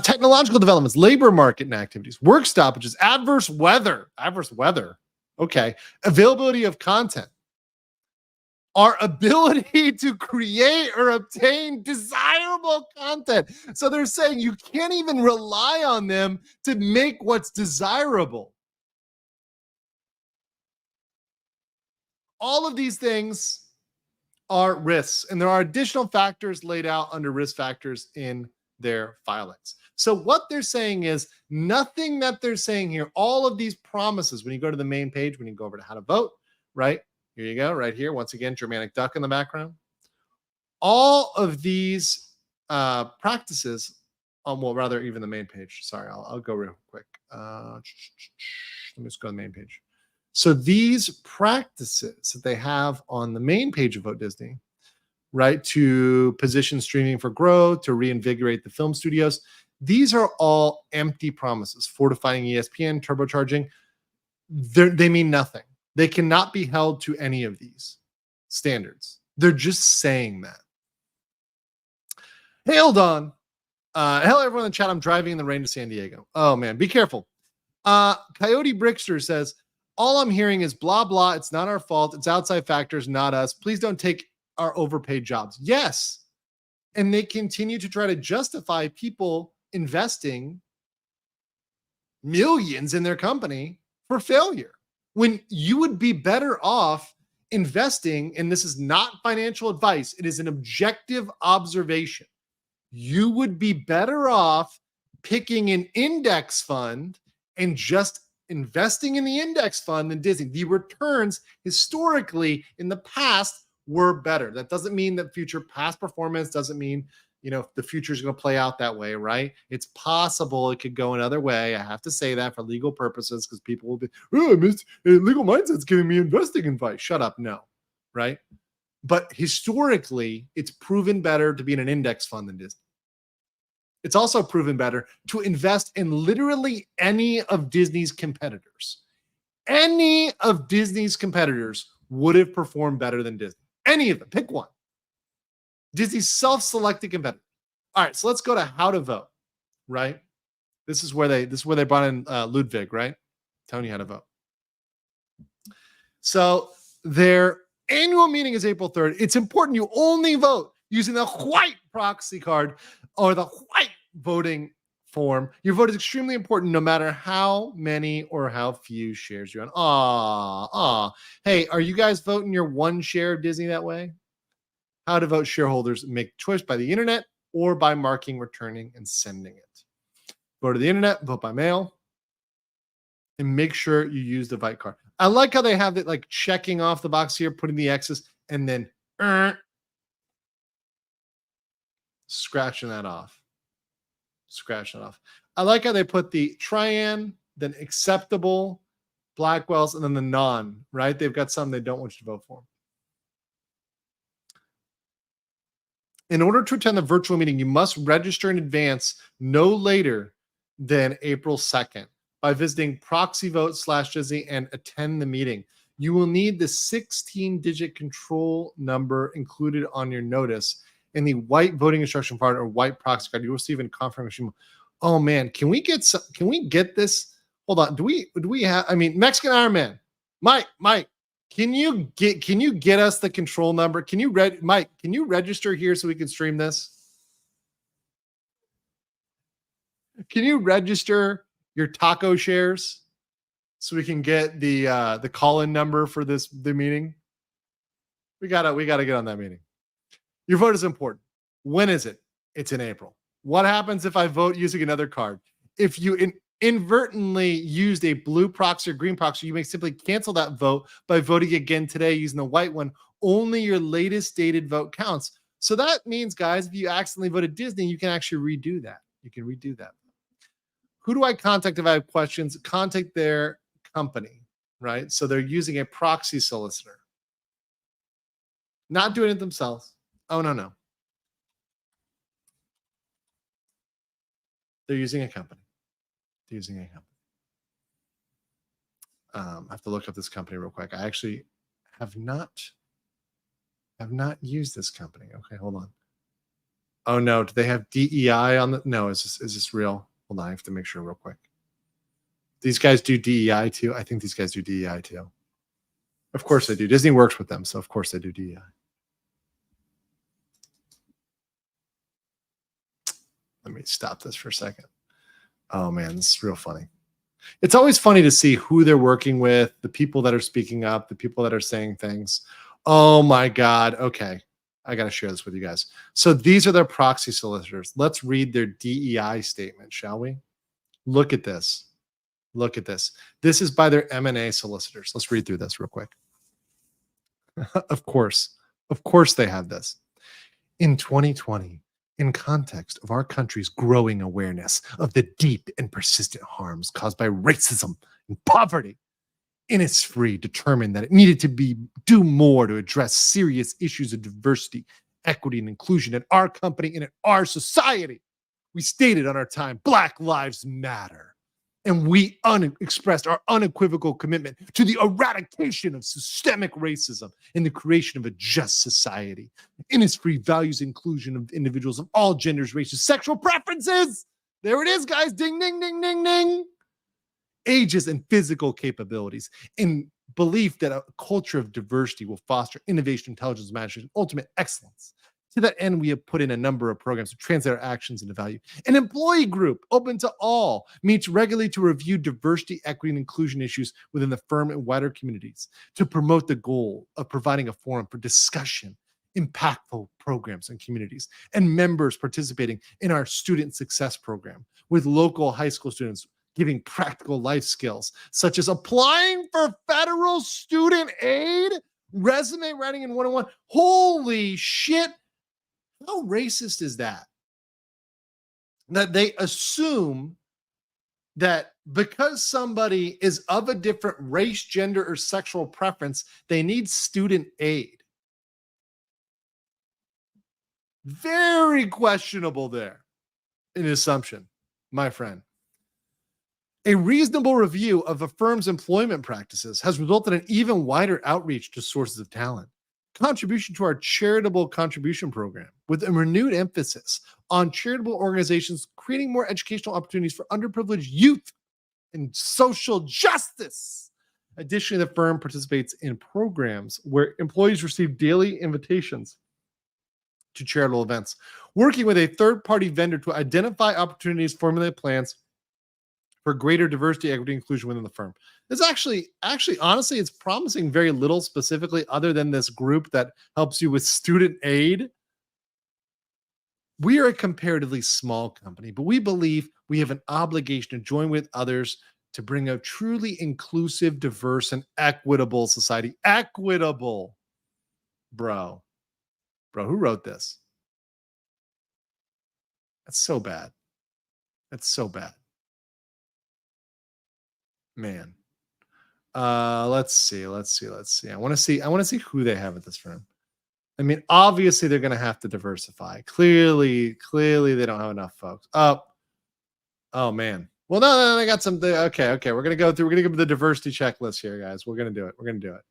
Technological developments, labor market and activities, work stoppages, adverse weather. Okay. Availability of content. Our ability to create or obtain desirable content. So they're saying you can't even rely on them to make what's desirable. All of these things are risks, and there are additional factors laid out under risk factors in their filings. So what they're saying is nothing that they're saying here, all of these promises, when you go to the main page, when you go over to how to vote, right? Here you go, right here. Once again, Germanic Duck in the background. All of these practices, well, rather even the main page. Sorry, I'll go real quick. Let me just go to the main page. So these practices that they have on the main page of Vote Disney, right, to position streaming for growth, to reinvigorate the film studios, these are all empty promises. Fortifying ESPN, turbocharging, they mean nothing. They cannot be held to any of these standards. They're just saying that. Hey, hold on. Hello, everyone in the chat. I'm driving in the rain to San Diego. Oh, man, be careful. Coyote Brickster says, all I'm hearing is blah, blah. It's not our fault. It's outside factors, not us. Please don't take our overpaid jobs. Yes. And they continue to try to justify people investing millions in their company for failure, when you would be better off investing, and this is not financial advice, it is an objective observation. You would be better off picking an index fund and just investing in the index fund than Disney. The returns historically in the past were better. That doesn't mean that future past performance doesn't mean, the future is going to play out that way, right? It's possible it could go another way. I have to say that for legal purposes, because people will be, legal mindset's giving me investing advice. Shut up. No, right? But historically, it's proven better to be in an index fund than Disney. It's also proven better to invest in literally any of Disney's competitors. Any of Disney's competitors would have performed better than Disney. Any of them. Pick one. Disney's self-selected competitor. All right, so let's go to how to vote, right? This is where they brought in Ludwig, right? Telling you how to vote. So their annual meeting is April 3rd. It's important you only vote using the white proxy card or the white voting form. Your vote is extremely important no matter how many or how few shares you own. Hey, are you guys voting your one share of Disney that way? How to vote shareholders make choice by the internet or by marking, returning, and sending it. Go to the internet, vote by mail, and make sure you use the Vite card. I like how they have it like checking off the box here, putting the X's, and then scratching that off. I like how they put the Trian, then acceptable, Blackwell's, and then the non, right? They've got some they don't want you to vote for. In order to attend the virtual meeting, you must register in advance no later than April 2nd by visiting proxyvote/Disney and attend the meeting. You will need the 16-digit control number included on your notice in the white voting instruction card or white proxy card. You will receive in confirmation. Oh man, can we get this? Hold on. Do we have, I mean, Mexican Iron Man. Mike, can you get us the control number? Can you Mike, can you register here so we can stream this? Can you register your taco shares so we can get the call-in number for the meeting? We gotta get on that meeting. Your vote is important. When is it? It's in April. What happens if I vote using another card? If you inadvertently used a blue proxy or green proxy, you may simply cancel that vote by voting again today using the white one. Only your latest dated vote counts. So that means, guys, if you accidentally voted Disney, you can actually redo that. You can redo that. Who do I contact if I have questions? Contact their company, right? So they're using a proxy solicitor. Not doing it themselves. Oh, no. They're using a company. I have to look up this company real quick. I actually have not used this company. Okay, hold on. Oh no, do they have DEI on the? No, is this real? Hold on, I have to make sure real quick. These guys do DEI too. I think these guys do DEI too. Of course they do. Disney works with them, so of course they do DEI. Let me stop this for a second. Oh man, this is real funny. It's always funny to see who they're working with, the people that are speaking up, the people that are saying things. Oh my God. Okay. I got to share this with you guys. So these are their proxy solicitors. Let's read their DEI statement, shall we? Look at this. This is by their M&A solicitors. Let's read through this real quick. Of course they have this. In 2020, in context of our country's growing awareness of the deep and persistent harms caused by racism and poverty, Innisfree determined that it needed to do more to address serious issues of diversity, equity, and inclusion in our company and in our society. We stated on our time, Black Lives Matter. And we expressed our unequivocal commitment to the eradication of systemic racism and the creation of a just society. Innisfree values inclusion of individuals of all genders, races, sexual preferences. There it is, guys. Ding, ding, ding, ding, ding. Ages and physical capabilities, in belief that a culture of diversity will foster innovation, intelligence, management, and ultimate excellence. To that end, we have put in a number of programs to translate our actions into value. An employee group open to all meets regularly to review diversity, equity, and inclusion issues within the firm and wider communities to promote the goal of providing a forum for discussion, impactful programs and communities, and members participating in our student success program with local high school students giving practical life skills, such as applying for federal student aid, resume writing in 101. Holy shit. How racist is that? That they assume that because somebody is of a different race, gender, or sexual preference, they need student aid. Very questionable there. An assumption, my friend. A reasonable review of a firm's employment practices has resulted in even wider outreach to sources of talent. Contribution to our charitable contribution program with a renewed emphasis on charitable organizations creating more educational opportunities for underprivileged youth and social justice. Additionally, the firm participates in programs where employees receive daily invitations to charitable events, working with a third-party vendor to identify opportunities, formulate plans for greater diversity, equity, and inclusion within the firm. It's actually, honestly, it's promising very little specifically other than this group that helps you with student aid. We are a comparatively small company, but we believe we have an obligation to join with others to bring a truly inclusive, diverse, and equitable society. Equitable, bro, who wrote this? That's so bad. Man. Let's see. I want to see who they have at this firm. I mean, obviously they're going to have to diversify. Clearly they don't have enough folks. Oh man. Well, no, they got some. Okay. We're going to go through the diversity checklist here, guys. We're going to do it.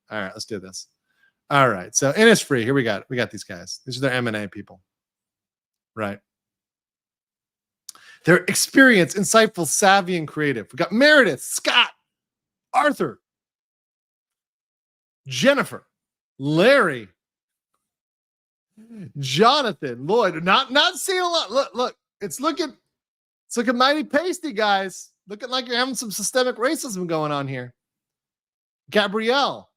All right, let's do this. All right. So Innisfree, here we got these guys. These are their M&A people. Right. They're experienced, insightful, savvy, and creative. We got Meredith, Scott, Arthur, Jennifer, Larry, Jonathan, Lloyd. Not seeing a lot. Look, it's looking mighty pasty, guys. Looking like you're having some systemic racism going on here. Gabrielle,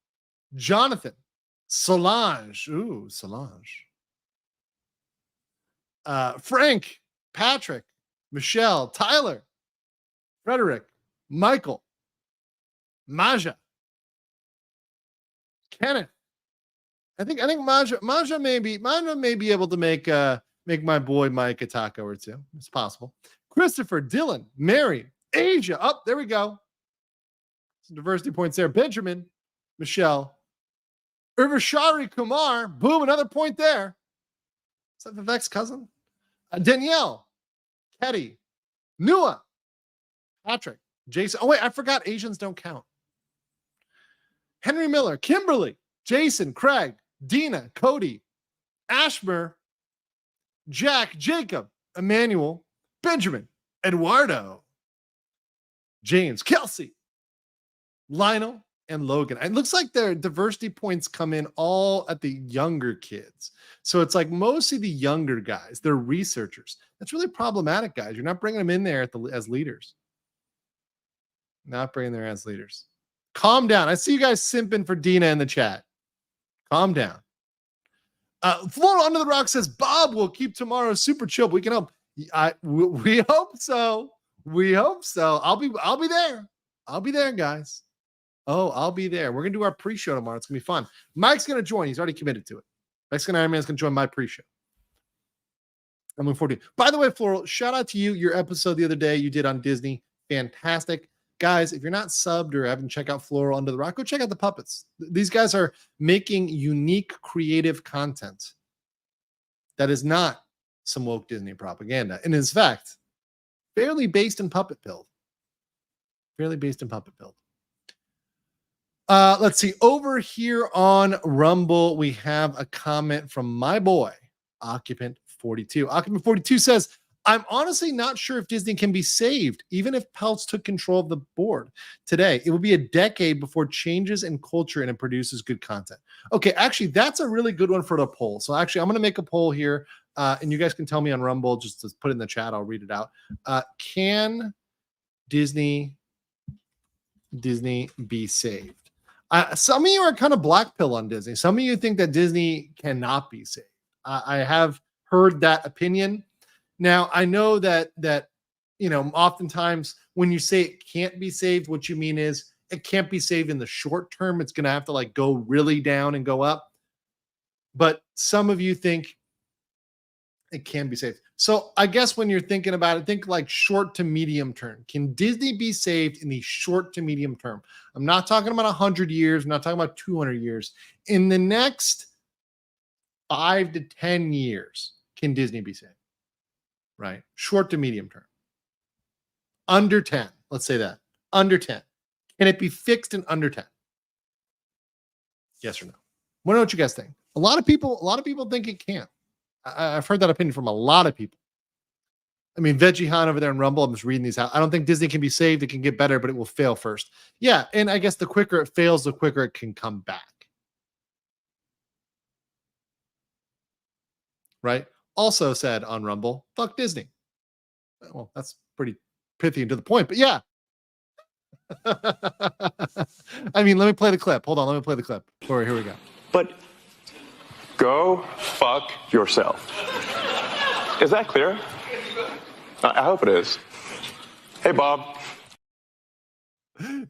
Jonathan, Solange. Ooh, Solange. Frank, Patrick, Michelle, Tyler, Frederick, Michael, Maja, Kenneth. I think Maja may be able to make my boy Mike a taco or two. It's possible. Christopher, Dylan, Mary, Asia. Oh, there we go. Some diversity points there. Benjamin, Michelle, Urvashari Kumar. Boom, another point there. Is that Vivek's cousin? Danielle, Ketty, Nua, Patrick, Jason. Oh, wait, I forgot Asians don't count. Henry Miller, Kimberly, Jason, Craig, Dina, Cody, Ashmer, Jack, Jacob, Emmanuel, Benjamin, Eduardo, James, Kelsey, Lionel, and Logan. It looks like their diversity points come in all at the younger kids. So it's like mostly the younger guys. They're researchers. That's really problematic, guys. You're not bringing them in there as leaders. Not bringing them as leaders. Calm down. I see you guys simping for Dina in the chat. Calm down. Flora Under the Rock says, Bob will keep tomorrow super chill. We can help. We hope so. We hope so. I'll be there. I'll be there, guys. Oh, I'll be there. We're going to do our pre-show tomorrow. It's going to be fun. Mike's going to join. He's already committed to it. Mexican Iron Man is going to join my pre-show. I'm looking forward to it. By the way, Floral, shout out to you. Your episode the other day you did on Disney. Fantastic. Guys, if you're not subbed or haven't checked out Floral Under the Rock, go check out the puppets. These guys are making unique, creative content that is not some woke Disney propaganda. And in fact, fairly based in puppet build. Fairly based in puppet build. Let's see. Over here on Rumble, we have a comment from my boy, Occupant 42. Occupant 42 says, I'm honestly not sure if Disney can be saved, even if Peltz took control of the board today. It will be a decade before changes in culture and it produces good content. Okay, actually, that's a really good one for the poll. So actually, I'm going to make a poll here, and you guys can tell me on Rumble, just to put it in the chat. I'll read it out. Can Disney be saved? Some of you are kind of black pill on Disney. Some of you think that Disney cannot be saved. I have heard that opinion. Now, I know that oftentimes when you say it can't be saved, what you mean is it can't be saved in the short term. It's going to have to go really down and go up. But some of you think it can be saved. So I guess when you're thinking about it, think short to medium term. Can Disney be saved in the short to medium term? I'm not talking about 100 years. I'm not talking about 200 years. In the next 5 to 10 years, can Disney be saved? Right? Short to medium term. Under 10. Let's say that. Under 10. Can it be fixed in under 10? Yes or no? I want to know what you guys think. A lot of people think it can't. I've heard that opinion from a lot of people. I mean, Veggie Han over there in Rumble, I'm just reading these out. I don't think Disney can be saved. It can get better, but it will fail first. Yeah, and I guess the quicker it fails, the quicker it can come back. Right? Also said on Rumble, fuck Disney. Well, that's pretty pithy and to the point, but yeah. I mean, let me play the clip. Hold on, let me play the clip. All right, here we go. But go fuck yourself. Is that clear? I hope it is. Hey, Bob.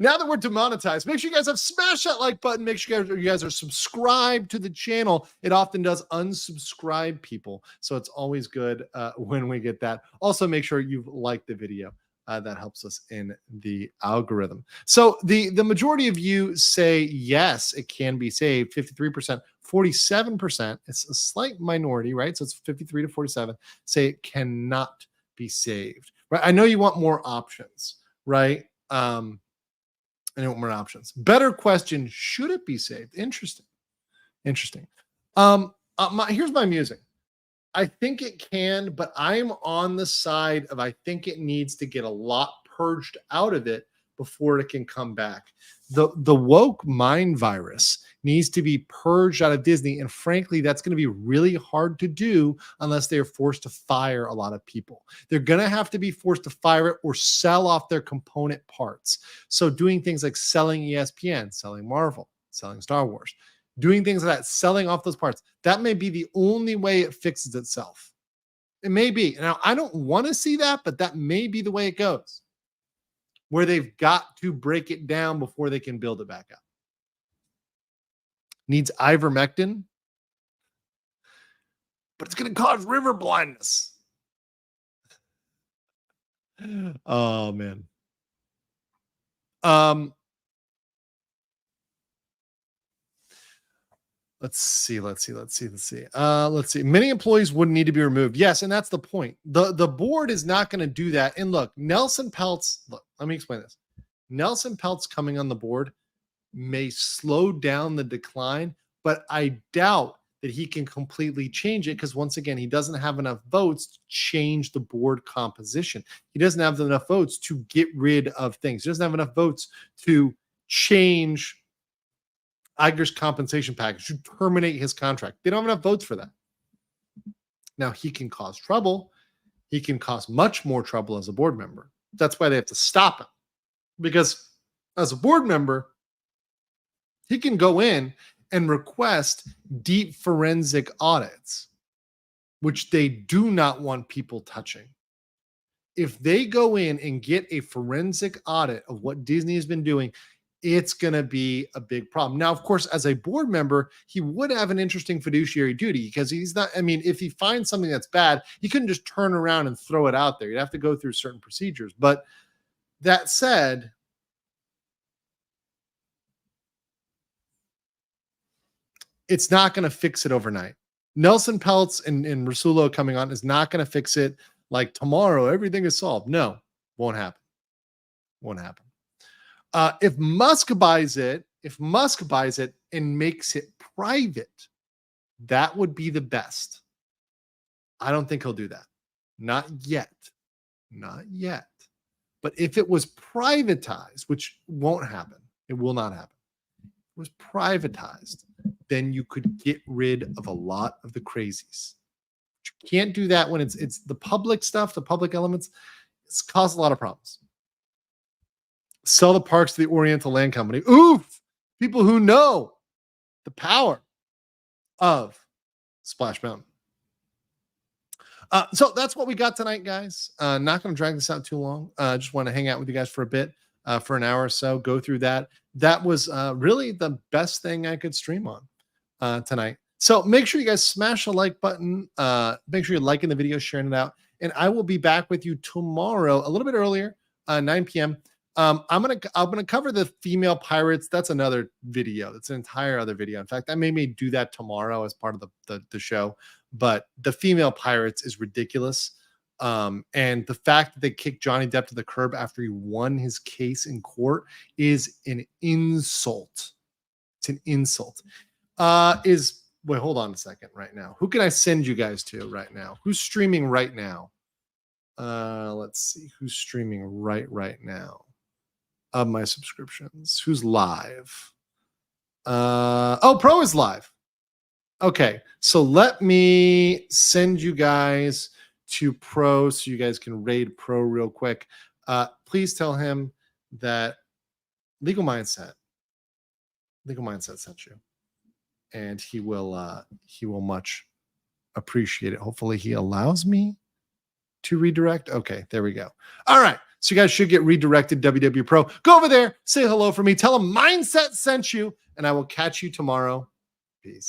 Now that we're demonetized, make sure you guys have smashed that like button. Make sure you guys are subscribed to the channel. It often does unsubscribe people, so it's always good when we get that. Also, make sure you've liked the video. That helps us in the algorithm. So the majority of you say yes, it can be saved. 53%, 47%. It's a slight minority, right? So it's 53 to 47 say it cannot be saved. Right? I know you want more options, right? I know more options. Better question: should it be saved? Interesting. Here's my musing. I think it can, but I'm on the side of I think it needs to get a lot purged out of it before it can come back. The woke mind virus needs to be purged out of Disney. And frankly, that's going to be really hard to do unless they are forced to fire a lot of people. They're going to have to be forced to fire it or sell off their component parts. So doing things like selling ESPN, selling Marvel, selling Star Wars, doing things like that, selling off those parts, that may be the only way it fixes itself. It may be. Now, I don't want to see that, but that may be the way it goes, where they've got to break it down before they can build it back up. Needs ivermectin, but it's going to cause river blindness. Oh, man. Let's see. Many employees wouldn't need to be removed. Yes, and that's the point. The board is not going to do that. And look, Nelson Peltz, look, let me explain this. Nelson Peltz coming on the board may slow down the decline, but I doubt that he can completely change it because, once again, he doesn't have enough votes to change the board composition. He doesn't have enough votes to get rid of things. He doesn't have enough votes to change Iger's compensation package, to terminate his contract. They don't have enough votes for that. Now, he can cause trouble. He can cause much more trouble as a board member. That's why they have to stop him. Because as a board member, he can go in and request deep forensic audits, which they do not want people touching. If they go in and get a forensic audit of what Disney has been doing, it's going to be a big problem. Now, of course, as a board member, he would have an interesting fiduciary duty because he's not, I mean, if he finds something that's bad, he couldn't just turn around and throw it out there. You'd have to go through certain procedures. But that said, it's not going to fix it overnight. Nelson Peltz and Rasulo coming on is not going to fix it like tomorrow. Everything is solved. No, won't happen. Won't happen. If Musk buys it and makes it private, that would be the best. I don't think he'll do that. Not yet. Not yet. But if it was privatized, which won't happen, it will not happen. If it was privatized, then you could get rid of a lot of the crazies. But you can't do that when it's the public stuff, the public elements. It's caused a lot of problems. Sell the parks to the Oriental Land Company. Oof! People who know the power of Splash Mountain. So that's what we got tonight, guys. Not going to drag this out too long. Just want to hang out with you guys for a bit, for an hour or so, go through that. That was really the best thing I could stream on tonight. So make sure you guys smash the like button. Make sure you're liking the video, sharing it out. And I will be back with you tomorrow, a little bit earlier, 9 p.m. I'm gonna cover the female pirates. That's another video. That's an entire other video. In fact, I may do that tomorrow as part of the show. But the female pirates is ridiculous. And the fact that they kicked Johnny Depp to the curb after he won his case in court is an insult. It's an insult. Wait, hold on a second right now. Who can I send you guys to right now? Who's streaming right now? Let's see. Who's streaming right now of my subscriptions? Who's live? Pro is live. Okay, so let me send you guys to Pro so you guys can raid Pro real quick. Please tell him that Legal Mindset sent you, and he will much appreciate it. Hopefully he allows me to redirect. Okay, there we go. All right, so you guys should get redirected. WW Pro, go over there, say hello for me, tell him Mindset sent you, and I will catch you tomorrow